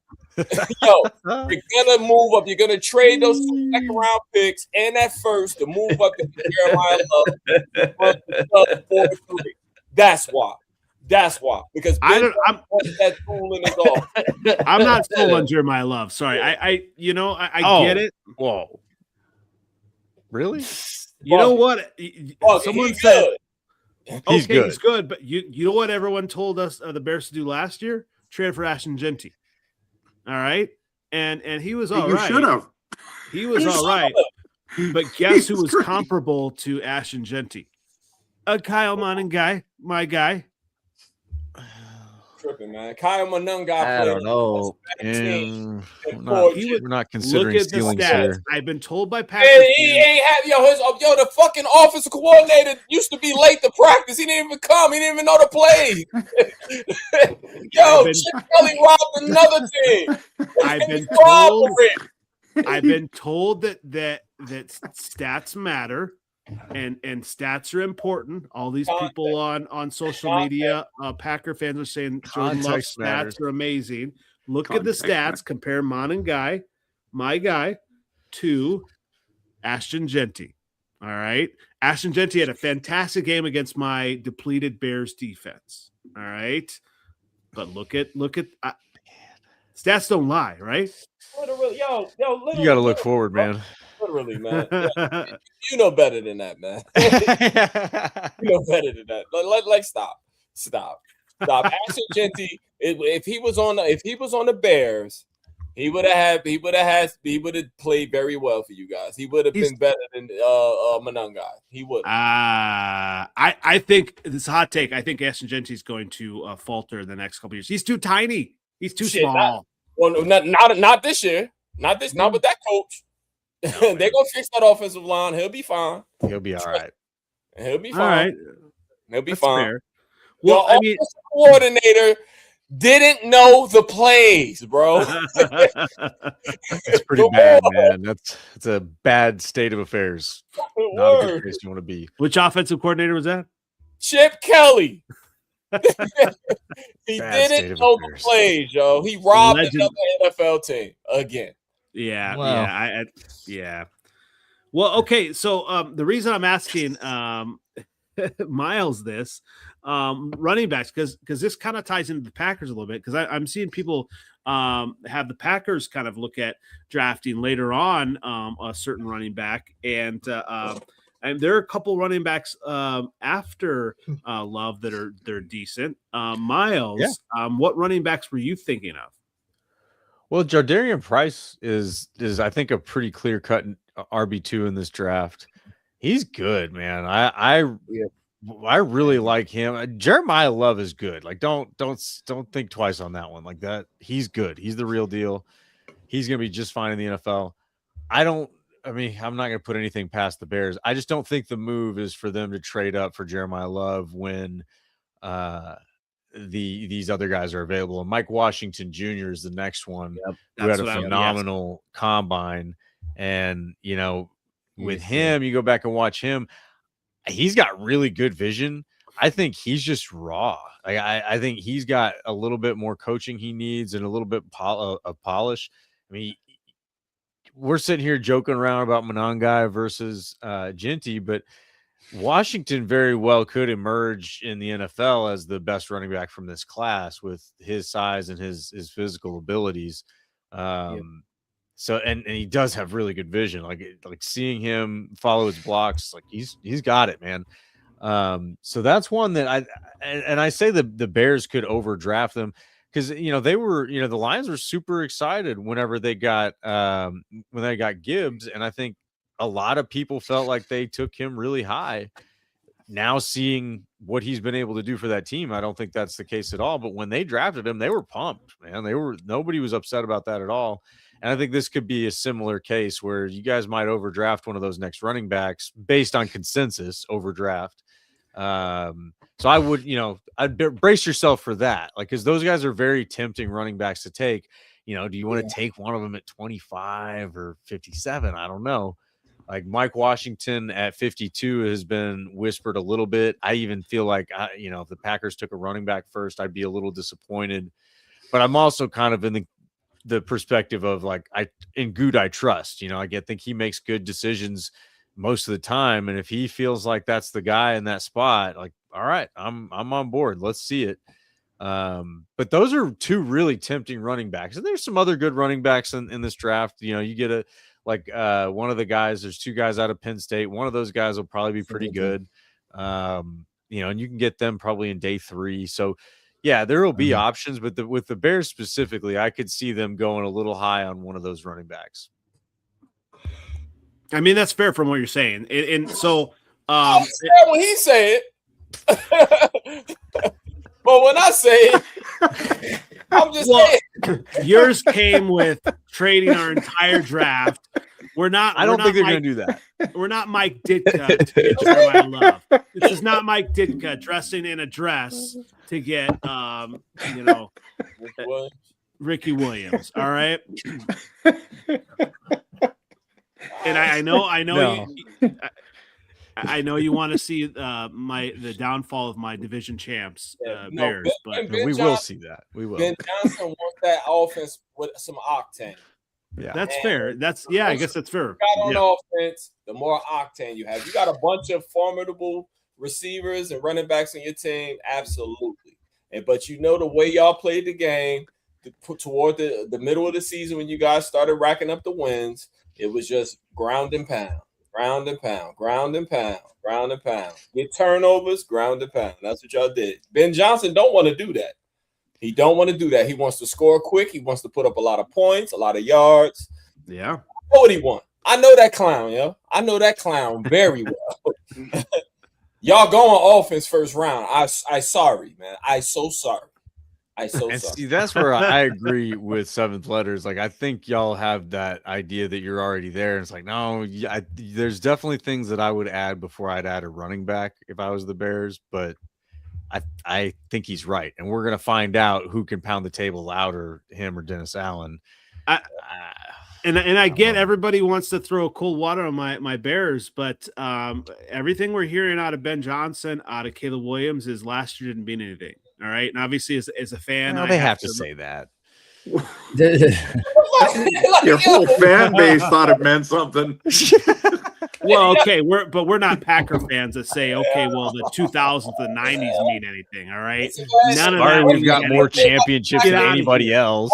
You're gonna move up. You're gonna trade those 2 second-round picks and that first to move up to Jeremiah Love 4-3. That's why. Because I'm that tool in his office. I'm not sold on Jeremiah Love. Sorry, I get it. Whoa, really? You know what? Someone said. Good. He's good, but you know what everyone told us the Bears to do last year? Trade for Ashton Genty. All right, and he was all right. You should have. He was all right, but guess who was comparable to Ashton Genty? A Kyle Manning guy, my guy. Tripping, man. Kyle Manning guy. I don't know. We're not considering stealing here. I've been told by Packers. He ain't have the fucking offensive coordinator used to be late to practice. He didn't even come. He didn't even know the play. Chip Kelly robbed another team. I've been told that stats matter. And stats are important. All these people on social media, Packer fans are saying Jordan Love's stats are amazing. Look at the stats. Compare my guy, to Ashton Genty. All right, Ashton Genty had a fantastic game against my depleted Bears defense. All right, but look at stats don't lie, right? Literally, you got to look forward, man. Literally, man. Yeah. You know better than that, man. You know better than that. Like stop. Ashton Genty, if he was on the Bears, he would have played very well for you guys. He would have been better than Manungai. He would. I think this is a hot take. I think Ashton Genty is going to falter in the next couple of years. He's too tiny. He's too small. Not this year. Not with that coach. They're gonna fix that offensive line. He'll be fine. He'll be all right. He'll be fine. All right. He'll be That's fine. Fair. Well, I mean, coordinator didn't know the plays, bro. It's pretty bad, man. It's a bad state of affairs. Not a good place you want to be. Which offensive coordinator was that? Chip Kelly. He didn't know the plays, yo. He robbed another NFL team again. Yeah, wow. yeah. Well, okay. So the reason I'm asking Miles this running backs because this kind of ties into the Packers a little bit because I'm seeing people have the Packers kind of look at drafting later on a certain running back and there are a couple running backs after Love that they're decent. Miles, what running backs were you thinking of? Well, Jardarian Price is I think a pretty clear cut RB2 in this draft. He's good, man. I really like him. Jeremiah Love is good. Like don't think twice on that one. Like that, he's good. He's the real deal. He's gonna be just fine in the NFL. I'm not gonna put anything past the Bears. I just don't think the move is for them to trade up for Jeremiah Love when these other guys are available. And Mike Washington Jr. is the next one who had a phenomenal combine. And with him, you go back and watch him. He's got really good vision. I think he's just raw. I think he's got a little bit more coaching he needs and a little bit of polish. I mean, we're sitting here joking around about Monangai versus Ginty, but Washington very well could emerge in the NFL as the best running back from this class with his size and his physical abilities. So and he does have really good vision. Like seeing him follow his blocks, like he's got it, man. So that's one that I say the Bears could overdraft them because they were the Lions were super excited whenever they got Gibbs, and I think a lot of people felt like they took him really high. Now seeing what he's been able to do for that team, I don't think that's the case at all. But when they drafted him, they were pumped, man. Nobody was upset about that at all. And I think this could be a similar case where you guys might overdraft one of those next running backs based on consensus overdraft. So I would, I'd brace yourself for that. Like, cause those guys are very tempting running backs to take. Do you want to take one of them at 25 or 57? I don't know. Like Mike Washington at 52 has been whispered a little bit. I even feel like, if the Packers took a running back first, I'd be a little disappointed. But I'm also kind of in the perspective of like, in Good I trust. I think he makes good decisions most of the time. And if he feels like that's the guy in that spot, like, all right, I'm on board. Let's see it. But those are two really tempting running backs. And there's some other good running backs in this draft. You get one of the guys, there's two guys out of Penn State. One of those guys will probably be pretty good. And you can get them probably in day 3. So yeah, there will be options, but with the Bears specifically, I could see them going a little high on one of those running backs. I mean, that's fair from what you're saying. And so when he say it. But when I say it, I'm just saying. Yours came with trading our entire draft. I don't think they're going to do that. We're not Mike Ditka to get Jeremiah Love. This is not Mike Ditka dressing in a dress to get, Ricky Williams. All right. And I know. I know you want to see the downfall of my division champs, Bears, but we will see that. We will. Ben Johnson wants that offense with some octane. Yeah, that's fair. I guess that's fair. On offense, the more octane you have. You got a bunch of formidable receivers and running backs on your team, absolutely. But the way y'all played the game toward the middle of the season when you guys started racking up the wins, it was just ground and pound. Ground and pound, ground and pound, ground and pound. Get turnovers, ground and pound. That's what y'all did. Ben Johnson don't want to do that. He don't want to do that. He wants to score quick. He wants to put up a lot of points, a lot of yards. Yeah. I know what he wants. I know that clown, yo. I know that clown very well. Y'all go on offense first round. I sorry, man. I so sorry. Sorry. See, that's where I agree with Seventh Letters. Like, I think y'all have that idea that you're already there. And it's like, no, there's definitely things that I would add before I'd add a running back if I was the Bears. But I think he's right. And we're going to find out who can pound the table louder, him or Dennis Allen. And I get everybody wants to throw cold water on my Bears, but everything we're hearing out of Ben Johnson, out of Caleb Williams is last year didn't mean anything. All right. And obviously as a fan, they have to say that. Your whole fan base thought it meant something. Well, okay, we're not Packer fans that say, okay, well, the 2000s, the 90s mean anything, all right? None of that. We've got more championships than anybody else.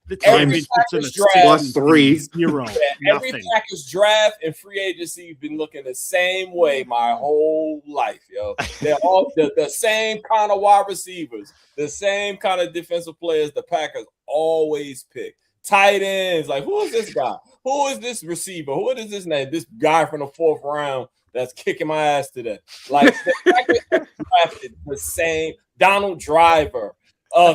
The championship's in the +3. 0. Every Packers draft and free agency been looking the same way my whole life, yo. They're all the same kind of wide receivers, the same kind of defensive players the Packers always pick. Tight ends, like, who is this guy? Who is this receiver? What is this name? This guy from the 4th round that's kicking my ass today. Like, the Packers drafted the same. Donald Driver,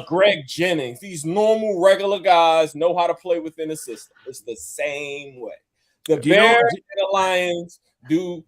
Greg Jennings. These normal, regular guys know how to play within the system. It's the same way. The Bears and the Lions do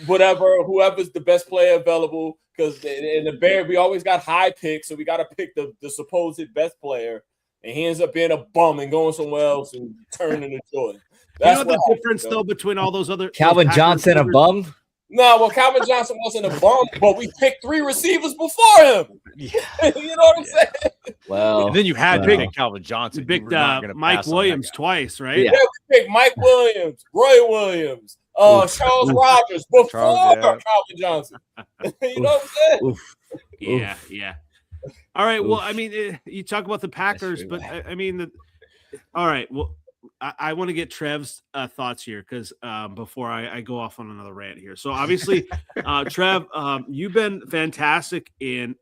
whatever, whoever's the best player available, because in the Bears, we always got high picks, so we got to pick the supposed best player. And he ends up being a bum and going somewhere else and turning into Jordan. That's the difference, though, between all those other Calvin Johnson a bum? No, well, Calvin Johnson wasn't a bum, but we picked 3 receivers before him. Yeah. You know what I'm saying? Well, and then you had to pick Calvin Johnson. We picked Mike Williams twice, right? Yeah, we picked Mike Williams, Roy Williams, Charles Rogers before Calvin Johnson. You know what I'm saying? Yeah. All right. Well, I mean, you talk about the Packers, but I mean, all right. Well, I want to get Trev's thoughts here because before I go off on another rant here. So obviously, Trev, you've been fantastic in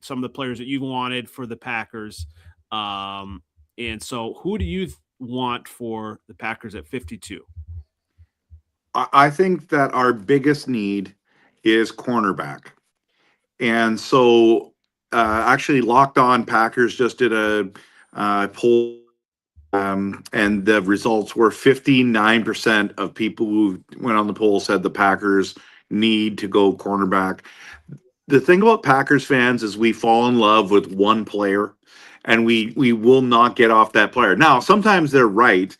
some of the players that you've wanted for the Packers. And so who do you want for the Packers at 52? I think that our biggest need is cornerback. And so actually Locked On Packers just did a poll. And the results were 59% of people who went on the poll said the Packers need to go cornerback. The thing about Packers fans is we fall in love with one player and we will not get off that player. Now, sometimes they're right.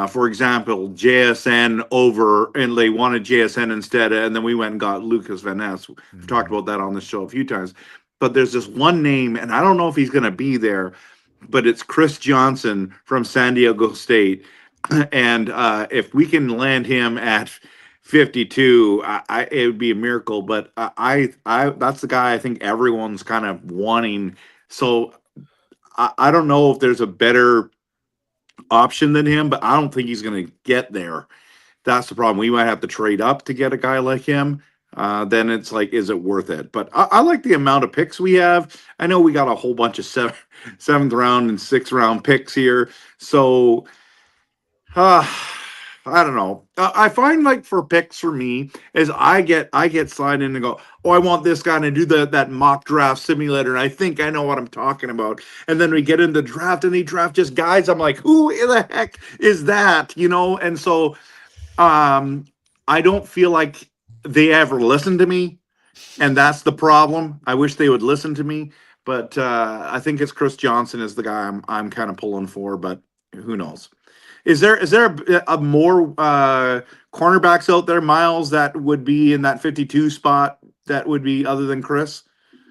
For example, JSN over, and they wanted JSN instead, and then we went and got Lucas Van Ness. We've talked about that on the show a few times. But there's this one name, and I don't know if he's going to be there, but it's Chris Johnson from San Diego State. And if we can land him at 52, it would be a miracle. But I that's the guy I think everyone's kind of wanting. So I don't know if there's a better option than him, but I don't think he's going to get there. That's the problem. We might have to trade up to get a guy like him. Then it's like, is it worth it? But I like the amount of picks we have. I know we got a whole bunch of 7th round and 6th round picks here. So I don't know. I find like for picks for me is I get signed in and go, oh, I want this guy to do that mock draft simulator. And I think I know what I'm talking about. And then we get in the draft and they draft just guys. I'm like, who in the heck is that? You know? And so I don't feel like they ever listen to me, and that's the problem. I wish they would listen to me, but I think it's Chris Johnson is the guy I'm kind of pulling for, but who knows? Is there a more cornerbacks out there, Miles, that would be in that 52 spot that would be other than Chris?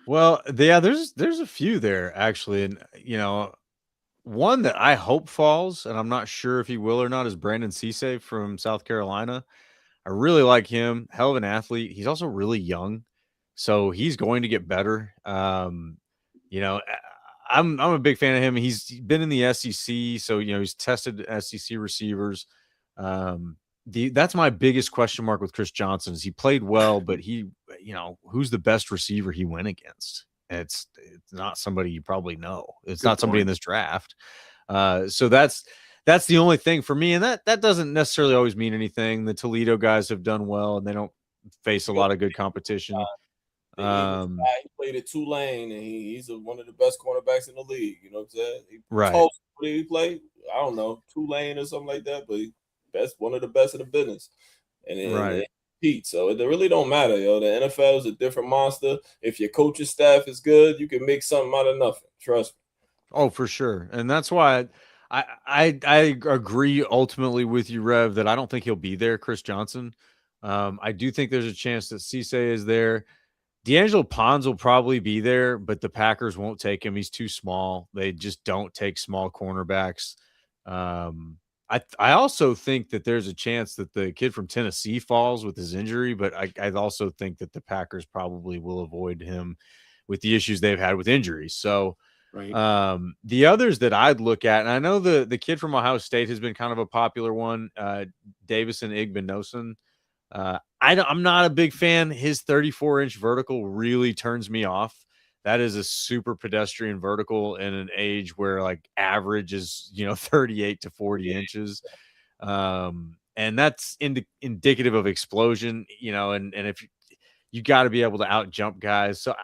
Well, yeah, there's a few there actually, and one that I hope falls, and I'm not sure if he will or not, is Brandon Cisse from South Carolina. I really like him. Hell of an athlete. He's also really young, so he's going to get better. I'm a big fan of him. He's been in the SEC, so he's tested SEC receivers. That's my biggest question mark with Chris Johnson is he played well, but who's the best receiver he went against? It's not somebody you probably know. It's not somebody in this draft. So that's the only thing for me. And that doesn't necessarily always mean anything. The Toledo guys have done well and they don't face a lot of good competition. He played at Tulane and he's one of the best cornerbacks in the league. You know what I'm saying? Right. What did he play? I don't know, Tulane or something like that, but one of the best in the business. And Pete. So it really don't matter, yo. The NFL is a different monster. If your coaching staff is good, you can make something out of nothing. Trust me. Oh, for sure. And that's why I agree ultimately with you, Rev, that I don't think he'll be there, Chris Johnson. I do think there's a chance that Cisse is there. D'Angelo Pons will probably be there, but the Packers won't take him. He's too small. They just don't take small cornerbacks. I also think that there's a chance that the kid from Tennessee falls with his injury, but I also think that the Packers probably will avoid him with the issues they've had with injuries. So Right. The others that I'd look at, and I know the kid from Ohio State has been kind of a popular one, Davison Igbinosun. I'm not a big fan. His 34-inch vertical really turns me off. That is a super pedestrian vertical in an age where like average is 38 to 40 inches. And that's indicative of explosion, and if you got to be able to out jump guys. So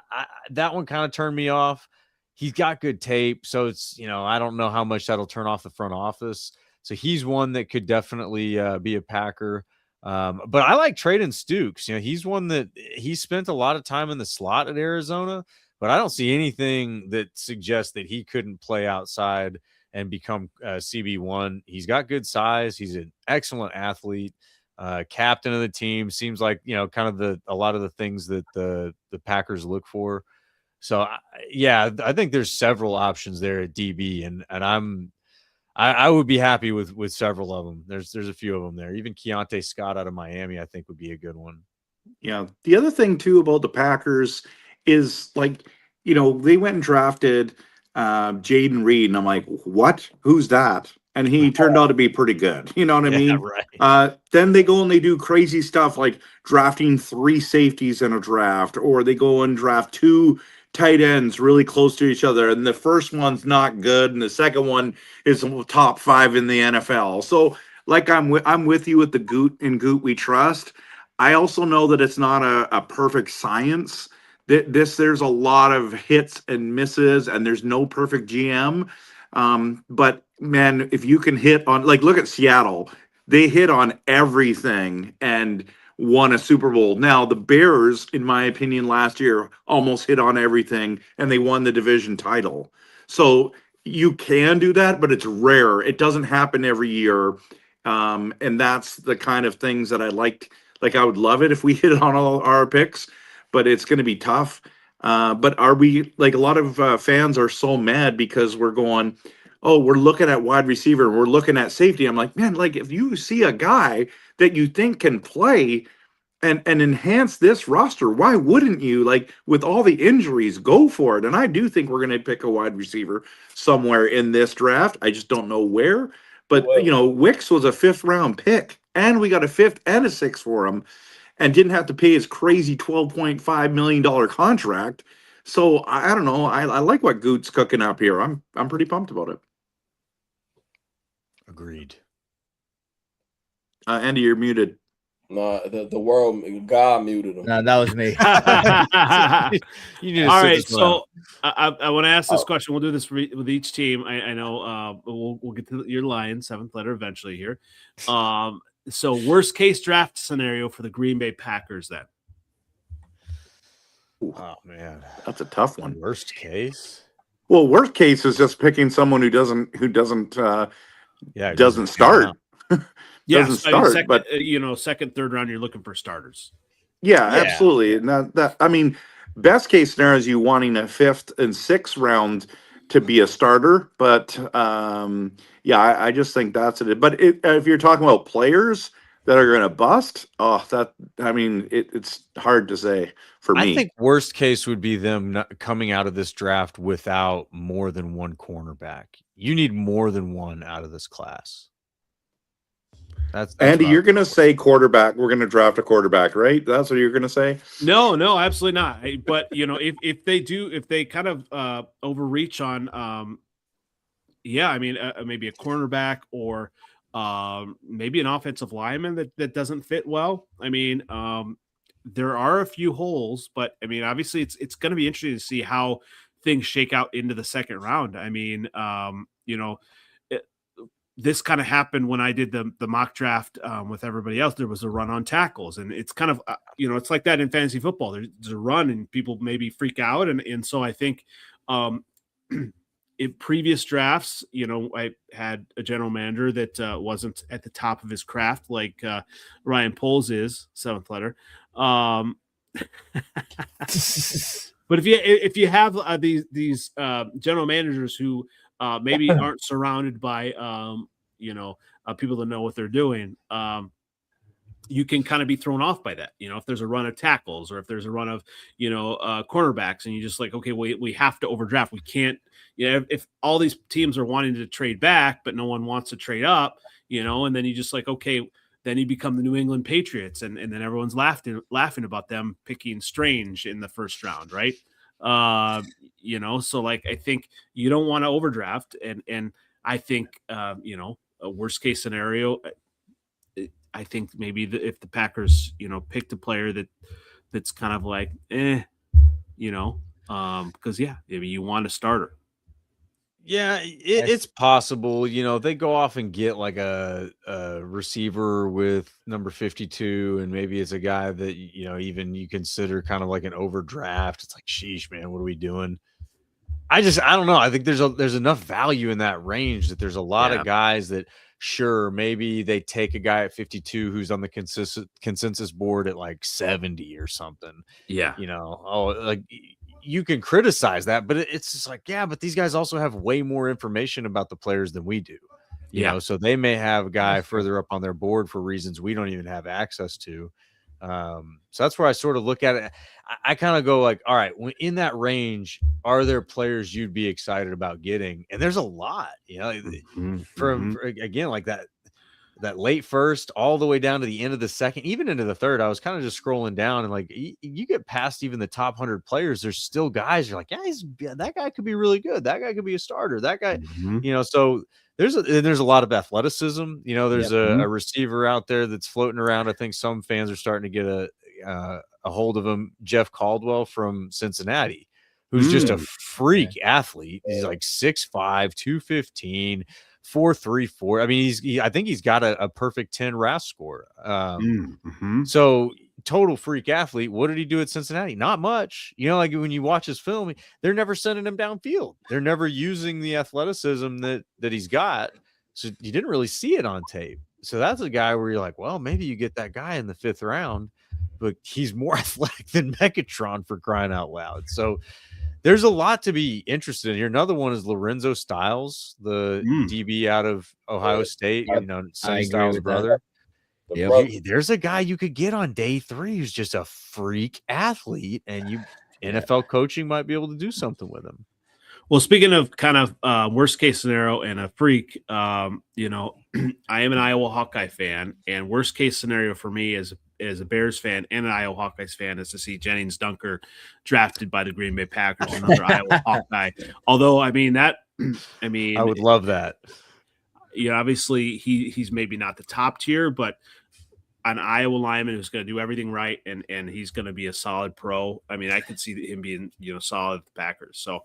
that one kind of turned me off. He's got good tape. So it's, I don't know how much that'll turn off the front office. So he's one that could definitely be a Packer. But I like Trayden Stukes. He's one that he spent a lot of time in the slot at Arizona, but I don't see anything that suggests that he couldn't play outside and become CB1. He's got good size. He's an excellent athlete, captain of the team. Seems like, kind of a lot of the things that the Packers look for. So I think there's several options there at DB, and I would be happy with several of them. There's a few of them there. Even Keontae Scott out of Miami, I think, would be a good one. Yeah. The other thing too about the Packers is like, they went and drafted Jaden Reed, and I'm like, what? Who's that? And he turned out to be pretty good. You know what I mean? Right. Then they go and they do crazy stuff like drafting 3 safeties in a draft, or they go and draft 2 tight ends really close to each other, and the first one's not good, and the second one is top 5 in the NFL. So, like I'm with you with the Goot we trust. I also know that it's not a perfect science. There's a lot of hits and misses, and there's no perfect GM. But man, if you can hit on, like, look at Seattle, they hit on everything and won a Super Bowl. Now the Bears, in my opinion, last year almost hit on everything and they won the division title. So you can do that, but it's rare. It doesn't happen every year. And that's the kind of things that I liked. Like, I would love it if we hit on all our picks, but it's going to be tough. But are we, like, a lot of fans are so mad because we're going, oh, we're looking at wide receiver, we're looking at safety. I'm like, man, like, if you see a guy that you think can play and enhance this roster, why wouldn't you? Like, with all the injuries, go for it. And I do think we're going to pick a wide receiver somewhere in this draft. I just don't know where. But, Wicks was a 5th-round pick, and we got a 5th and a 6th for him, and didn't have to pay his crazy $12.5 million contract. So I don't know. I like what Goot's cooking up here. I'm pretty pumped about it. Agreed. Andy, you're muted. No, the world, God muted him. No, that was me. All right, so I want to ask this question. We'll do this with each team. I know we'll get to your Lions, 7th letter eventually here. So worst case draft scenario for the Green Bay Packers then. Oh man, that's a tough one. Worst case? Well, worst case is just picking someone who doesn't start. Doesn't start, but 2nd, 3rd round, you're looking for starters. Yeah, absolutely. That I mean, best case scenario is you wanting a 5th and 6th round to be a starter, but I just think that's it. But if you're talking about players that are going to bust, it's hard to say for me. I think worst case would be them coming out of this draft without more than one cornerback. You need more than one out of this class. That's Andy, you're going to say quarterback. We're going to draft a quarterback, right? That's what you're going to say? No, absolutely not. But if they kind of overreach on, maybe a cornerback or maybe an offensive lineman that doesn't fit well. I mean, there are a few holes, but I mean, obviously, it's going to be interesting to see how things shake out into the 2nd round. I mean, this kind of happened when I did the mock draft with everybody else. There was a run on tackles, and it's kind of it's like that in fantasy football. There's a run, and people maybe freak out, and so I think in previous drafts, I had a general manager that wasn't at the top of his craft like Ryan Poles is, 7th letter. But if you have these general managers who maybe aren't surrounded by people that know what they're doing, you can kind of be thrown off by that. If there's a run of tackles or if there's a run of, cornerbacks, and you just like, okay, we have to overdraft. We can't, if all these teams are wanting to trade back, but no one wants to trade up, and then you just like, okay, then you become the New England Patriots, and then everyone's laughing about them picking Strange in the first round, right? So like I think you don't want to overdraft, and I think a worst case scenario, I think maybe if the Packers picked a player that's kind of like because maybe you want a starter. Yeah, it's possible. They go off and get like a receiver with number 52, and maybe it's a guy that even you consider kind of like an overdraft. It's like, sheesh, man, what are we doing? I don't know. I think there's enough value in that range that there's a lot of guys that, sure, maybe they take a guy at 52 who's on the consensus board at like 70 or something. Yeah, like you can criticize that, but it's just like, yeah, but these guys also have way more information about the players than we do. So they may have a guy further up on their board for reasons we don't even have access to. So that's where I sort of look at it. I kind of go like, all right, in that range, are there players you'd be excited about getting? And there's a lot, from again, like that late first all the way down to the end of the second, even into the third. I was kind of just scrolling down, and like you get past even the top 100 players, there's still guys you're like, yeah, that guy could be really good. That guy could be a starter. That guy, so there's a lot of athleticism. There's a receiver out there that's floating around. I think some fans are starting to get a hold of him, Jeff Caldwell from Cincinnati, who's just a freak athlete. He's like 6'5", 215, 4.34. I mean, I think he's got a perfect 10 RAS score. So total freak athlete. What did he do at Cincinnati? Not much. Like when you watch his film, they're never sending him downfield. They're never using the athleticism that he's got. So you didn't really see it on tape. So that's a guy where you're like, well, maybe you get that guy in the 5th round, but he's more athletic than Megatron, for crying out loud. So there's a lot to be interested in here. Another one is Lorenzo Styles, the DB out of Ohio State, Sonny Styles' brother. There's a guy you could get on day 3 who's just a freak athlete, and NFL coaching might be able to do something with him. Well, speaking of kind of worst case scenario and a freak, I am an Iowa Hawkeye fan, and worst case scenario for me as a Bears fan and an Iowa Hawkeyes fan is to see Jennings Dunker drafted by the Green Bay Packers, another Iowa Hawkeye. Although, I would love that. Obviously he's maybe not the top tier, but an Iowa lineman who's going to do everything right, and he's going to be a solid pro. I mean, I could see him being, solid at the Packers. So,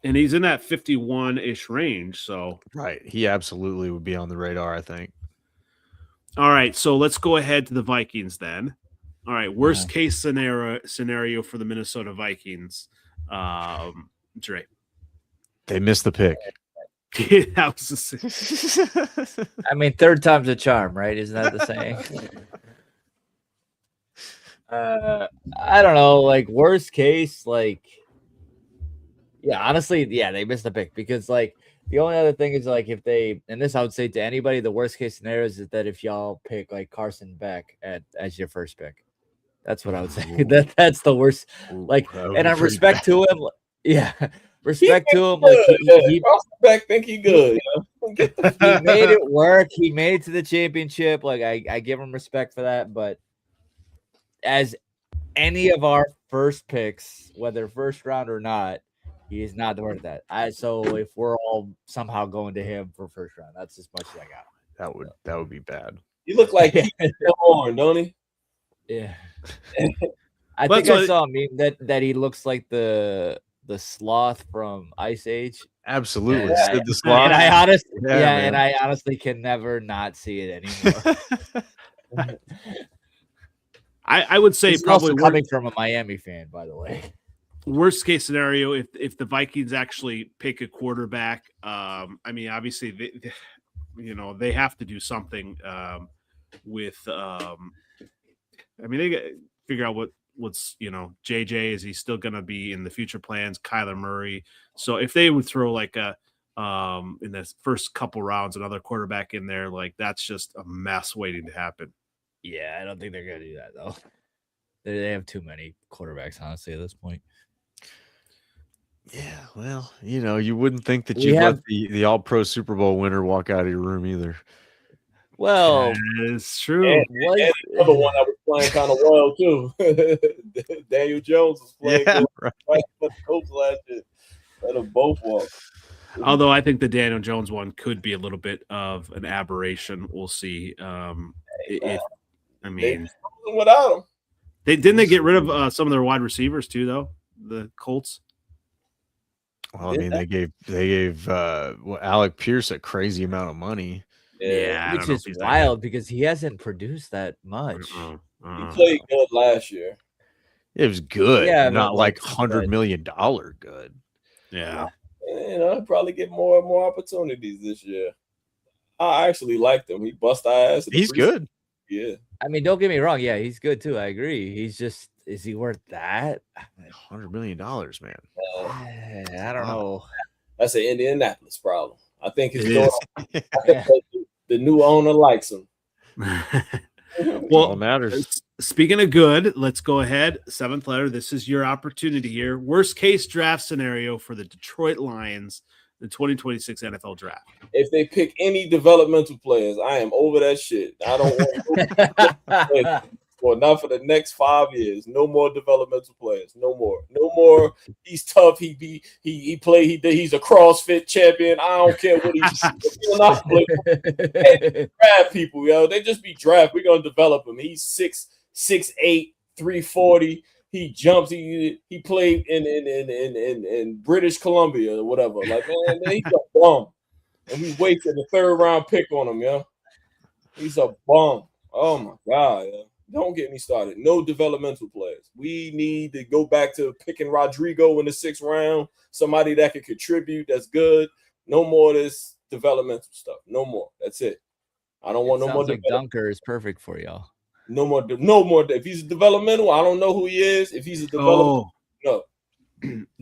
and he's in that 51-ish range. So, right. He absolutely would be on the radar, I think. All right. So let's go ahead to the Vikings then. All right. Worst case scenario for the Minnesota Vikings. Dre. They missed the pick. That was I mean, third time's a charm, right? Isn't that the saying? I don't know. Like, worst case, like, honestly, they missed the pick because, like, the only other thing is, like, if they, and this I would say to anybody, the worst case scenario is that if y'all pick like Carson Beck as your first pick, that's what I would say. That's the worst. Like, and I respect to him. Yeah. Respect to him. Like he Beck think he good. He made it work. He made it to the championship. Like I give him respect for that. But as any of our first picks, whether first round or not, he is not worth that. So if we're all somehow going to him for first round, that's as much as I got. That would be bad. You look like he's on, don't he? Yeah. I think I saw a meme that he looks like the sloth from Ice Age. Absolutely. The sloth. And I honestly can never not see it anymore. I would say it's probably also coming from a Miami fan, by the way. Worst case scenario, if the Vikings actually pick a quarterback, I mean, obviously they have to do something with I mean, they got to figure out what's JJ, is he still going to be in the future plans? Kyler Murray. So if they would throw like a in this first couple rounds, another quarterback in there, like that's just a mess waiting to happen. Yeah, I don't think they're gonna do that though. They have too many quarterbacks, honestly, at this point. Yeah, well, you wouldn't think that you'd let the All-Pro Super Bowl winner walk out of your room either. Well, it's true. And another one that was playing kind of well too. Daniel Jones was playing right for the Colts last year. Let them both walk. Although I think the Daniel Jones one could be a little bit of an aberration. We'll see. Without him, they get rid of some of their wide receivers too, though. The Colts. Well, I mean, they gave Alec Pierce a crazy amount of money. Yeah, which is wild because he hasn't produced that much. He played good last year. It was good, not like $100 million good. Yeah. He'll probably get more and more opportunities this year. I actually liked him. He bust our ass. He's good. Yeah. I mean, don't get me wrong. Yeah, he's good too. I agree. He's just, is he worth that? $100 million, man. I don't know. That's an Indianapolis problem. I think the new owner likes him. Well, all matters. Speaking of good, let's go ahead. 7th letter. This is your opportunity here. Worst case draft scenario for the Detroit Lions, the 2026 NFL draft. If they pick any developmental players, I am over that shit. I don't want not for the next 5 years. No more developmental players. No more. He's tough. He's a CrossFit champion. I don't care what he's not draft people, yo. They just be draft. We're gonna develop him. He's 6'8", 340. He jumps. He played in British Columbia or whatever. Like, man, he's a bum. And we wasted the 3rd round pick on him, yo. He's a bum. Oh my God, yo. Don't get me started. No developmental players. We need to go back to picking Rodrigo in the 6th round. Somebody that can contribute. That's good. No more of this developmental stuff. No more. That's it. I don't want no more. Like Dunker is perfect for y'all. No more. If he's a developmental, I don't know who he is. If he's a developmental, no.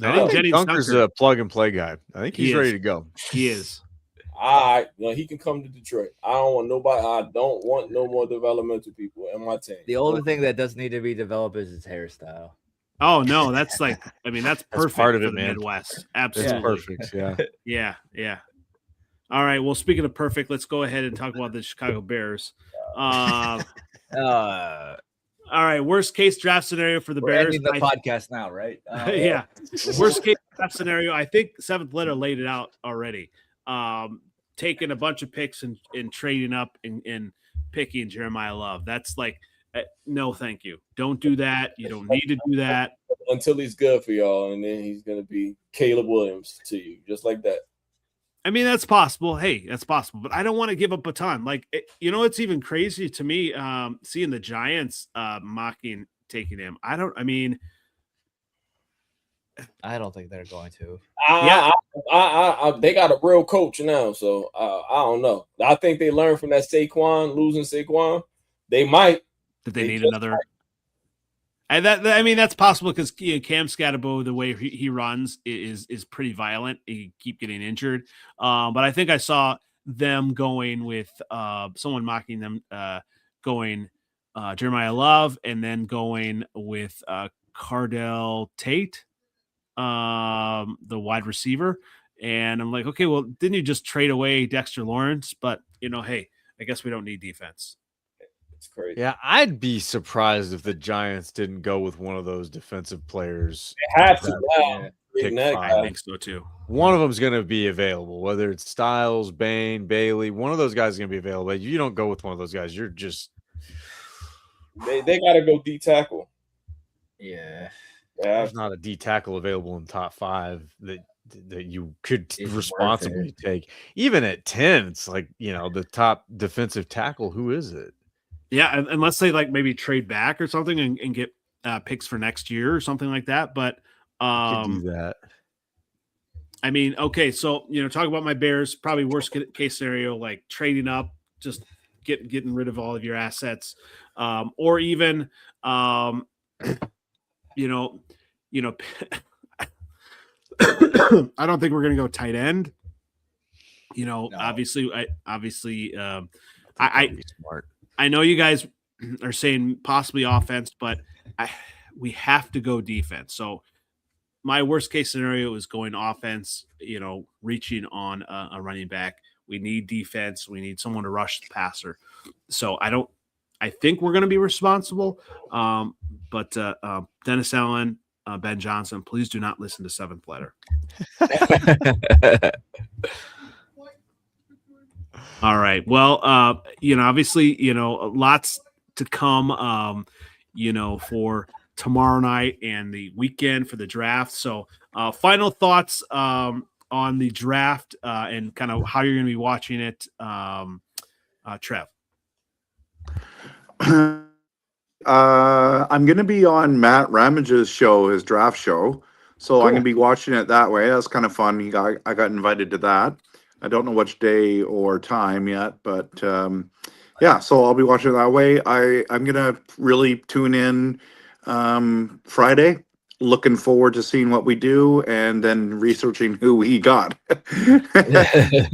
I think Dunker's a plug and play guy. I think he's ready to go. He is. All right, he can come to Detroit. I don't want nobody. I don't want no more developmental people in my team. The only thing that does need to be developed is his hairstyle. Oh no, that's that's perfect part of for it, the man. Midwest. Absolutely perfect. Yeah. Yeah. All right. Well, speaking of perfect, let's go ahead and talk about the Chicago Bears. All right. Worst case draft scenario for the Bears. Ending the podcast now, right? Yeah. Worst case draft scenario. I think 7th letter laid it out already. Taking a bunch of picks and trading up and picking Jeremiah Love. That's like, no, thank you. Don't do that. You don't need to do that until he's good for y'all, and then he's gonna be Caleb Williams to you, just like that. I mean, that's possible. Hey, that's possible, but I don't want to give up a ton. Like, it's even crazy to me seeing the Giants taking him. I don't think they're going to. They got a real coach now, so I don't know. I think they learned from that losing Saquon. They might. Did they need another? And that's possible because Cam Scatterbo, the way he runs is pretty violent. He keep getting injured. But I think I saw them going with someone mocking them, going Jeremiah Love, and then going with Cardell Tate, the wide receiver. And I'm like, okay, well, didn't you just trade away Dexter Lawrence? But hey, I guess we don't need defense. It's crazy. Yeah, I'd be surprised if the Giants didn't go with one of those defensive players. They have to. I think so too. One of them's going to be available, whether it's Styles, Bain, Bailey. One of those guys is going to be available. If you don't go with one of those guys, you're just. They got to go D tackle. Yeah. There's not a D tackle available in top 5 that you could responsibly take. Even at 10, it's like, the top defensive tackle. Who is it? Yeah, unless they maybe trade back or something and get picks for next year or something like that. But do that. I mean, okay, so talk about my Bears. Probably worst case scenario, like trading up, just getting rid of all of your assets, or even I don't think we're going to go tight end. obviously, smart. I know you guys are saying possibly offense, but we have to go defense. So my worst case scenario is going offense, reaching on a running back. We need defense. We need someone to rush the passer. So I think we're going to be responsible. But Dennis Allen, Ben Johnson, please do not listen to Seventh Letter. All right. Well, obviously, lots to come, for tomorrow night and the weekend for the draft. So final thoughts on the draft and kind of how you're going to be watching it, Trev. I'm going to be on Matt Ramage's show, his draft show. So cool. I'm going to be watching it that way. That's kind of fun. I got invited to that. I don't know which day or time yet, but so I'll be watching it that way. I'm going to really tune in Friday, looking forward to seeing what we do and then researching who we got.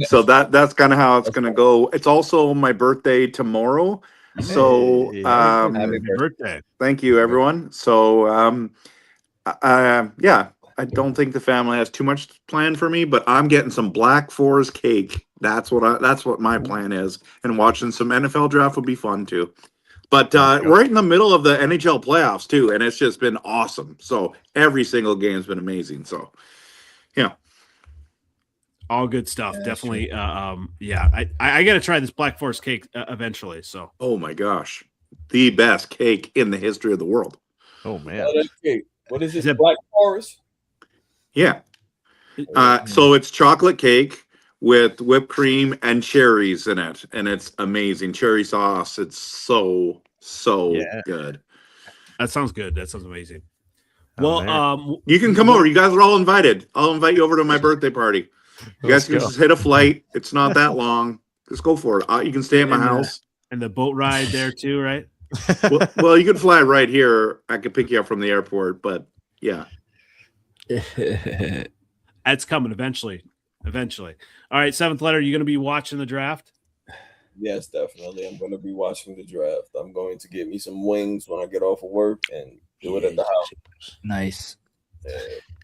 So that's kind of how it's going to go. It's also my birthday tomorrow. So happy birthday. Thank you, everyone. So I don't think the family has too much planned for me, but I'm getting some Black Forest cake. That's what my plan is. And watching some NFL draft will be fun too. But we're right in the middle of the NHL playoffs too, and it's just been awesome. So every single game's been amazing. So yeah. All good stuff. Yeah, definitely. Sure. I got to try this Black Forest cake eventually. So. Oh my gosh, the best cake in the history of the world. Oh man. What is this? Black Forest? Yeah. So it's chocolate cake with whipped cream and cherries in it, and it's amazing. Cherry sauce. It's so good. That sounds good. That sounds amazing. Well, you can come over. You guys are all invited. I'll invite you over to my birthday party. You guys can just hit a flight. It's not that long. Just go for it. You can stay at my house. And the boat ride there too, right? well, you can fly right here. I can pick you up from the airport, but yeah. That's coming eventually. All right, Seventh Letter, you going to be watching the draft? Yes, definitely. I'm going to be watching the draft. I'm going to get me some wings when I get off of work and do it at the house. Nice.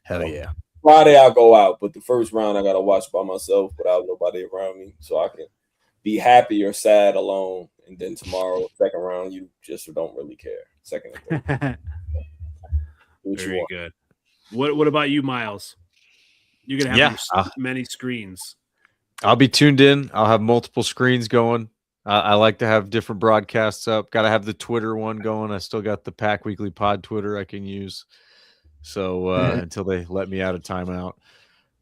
Hell yeah. Friday I'll go out, but the first round I got to watch by myself without nobody around me so I can be happy or sad alone. And then tomorrow, second round, you just don't really care. Second and third. Very good. What about you, Miles? You're going to have many screens. I'll be tuned in. I'll have multiple screens going. I like to have different broadcasts up. Got to have the Twitter one going. I still got the Pack Weekly Pod Twitter I can use. So until they let me out of timeout.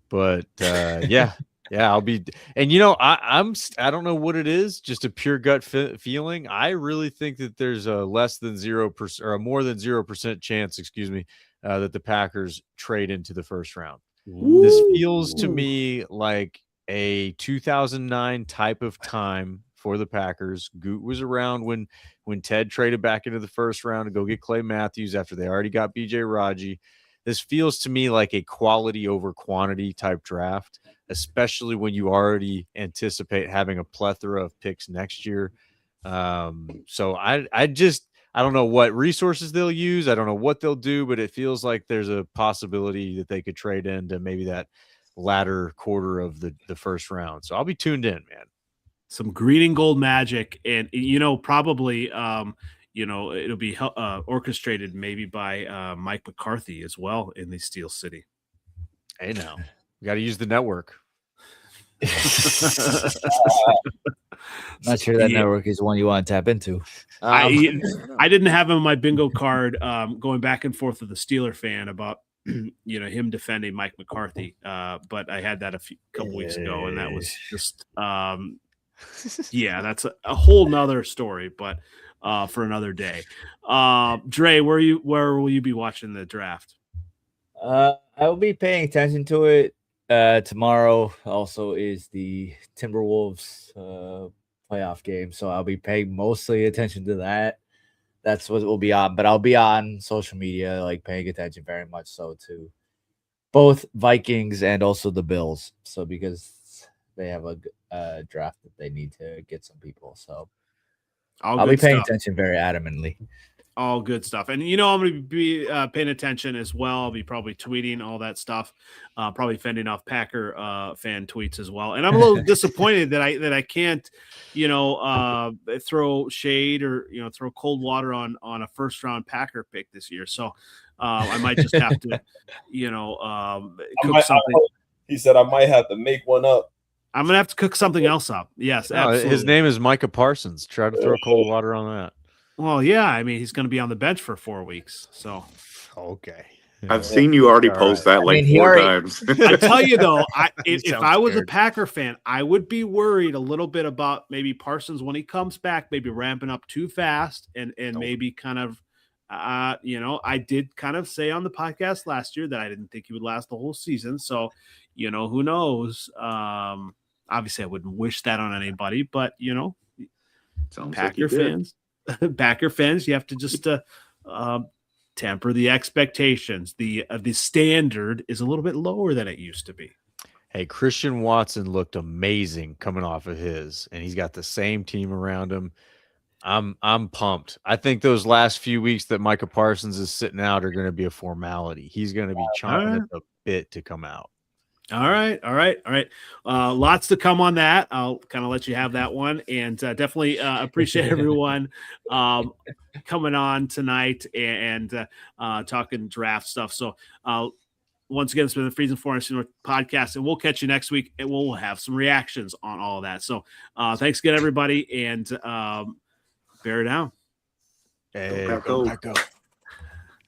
But I'll be. And I don't know what it is. Just a pure gut feeling. I really think that there's a less than 0% or a more than 0% chance, that the Packers trade into the first round. Ooh. This feels to me like a 2009 type of time for the Packers. Goot was around when Ted traded back into the first round to go get Clay Matthews after they already got BJ Raji. This feels to me like a quality over quantity type draft, especially when you already anticipate having a plethora of picks next year. So I don't know what resources they'll use. I don't know what they'll do, but it feels like there's a possibility that they could trade into maybe that latter quarter of the first round. So I'll be tuned in, man. Some green and gold magic. And, probably, it'll be orchestrated maybe by Mike McCarthy as well in the Steel City. Hey, now we got to use the network. Not sure that network is one you want to tap into. I didn't have him on my bingo card going back and forth with a Steeler fan about him defending Mike McCarthy, but I had that a couple weeks ago, and that was just that's a whole nother story, but for another day. Dre, where will you be watching the draft? I will be paying attention to it. Tomorrow also is the Timberwolves playoff game, so I'll be paying mostly attention to that. That's what will be on, but I'll be on social media, like paying attention very much so to both Vikings and also the Bills. So because they have a draft that they need to get some people. So All I'll be good paying stuff. attention very adamantly. All good stuff. And, you know, I'm going to be paying attention as well. I'll be probably tweeting all that stuff, probably fending off Packer fan tweets as well. And I'm a little disappointed that I can't, you know, throw shade or, you know, throw cold water on a first round Packer pick this year. So I might just have to, you know, cook something. He said I might have to make one up. I'm going to have to cook something else up. Yes, absolutely. His name is Micah Parsons. Try to throw cold water on that. Well, yeah. I mean, he's going to be on the bench for 4 weeks. So, okay. I've seen you already post that like 4 times. I tell you though, if I was a Packer fan, I would be worried a little bit about maybe Parsons when he comes back, maybe ramping up too fast and maybe kind of, you know, I did kind of say on the podcast last year that I didn't think he would last the whole season. So, you know, who knows? Obviously, I wouldn't wish that on anybody, but you know, Packer fans. Packer fans, you have to just temper the expectations. The standard is a little bit lower than it used to be. Hey, Christian Watson looked amazing coming off of his, and he's got the same team around him. I'm pumped. I think those last few weeks that Micah Parsons is sitting out are going to be a formality. He's going to be chomping at the bit to come out. All right. Lots to come on that. I'll kind of let you have that one, and definitely appreciate everyone coming on tonight and talking draft stuff. So once again, it's been the Freezin for NFC North podcast, and we'll catch you next week, and we'll have some reactions on all of that. So thanks again, everybody, and bear down. Hey, go.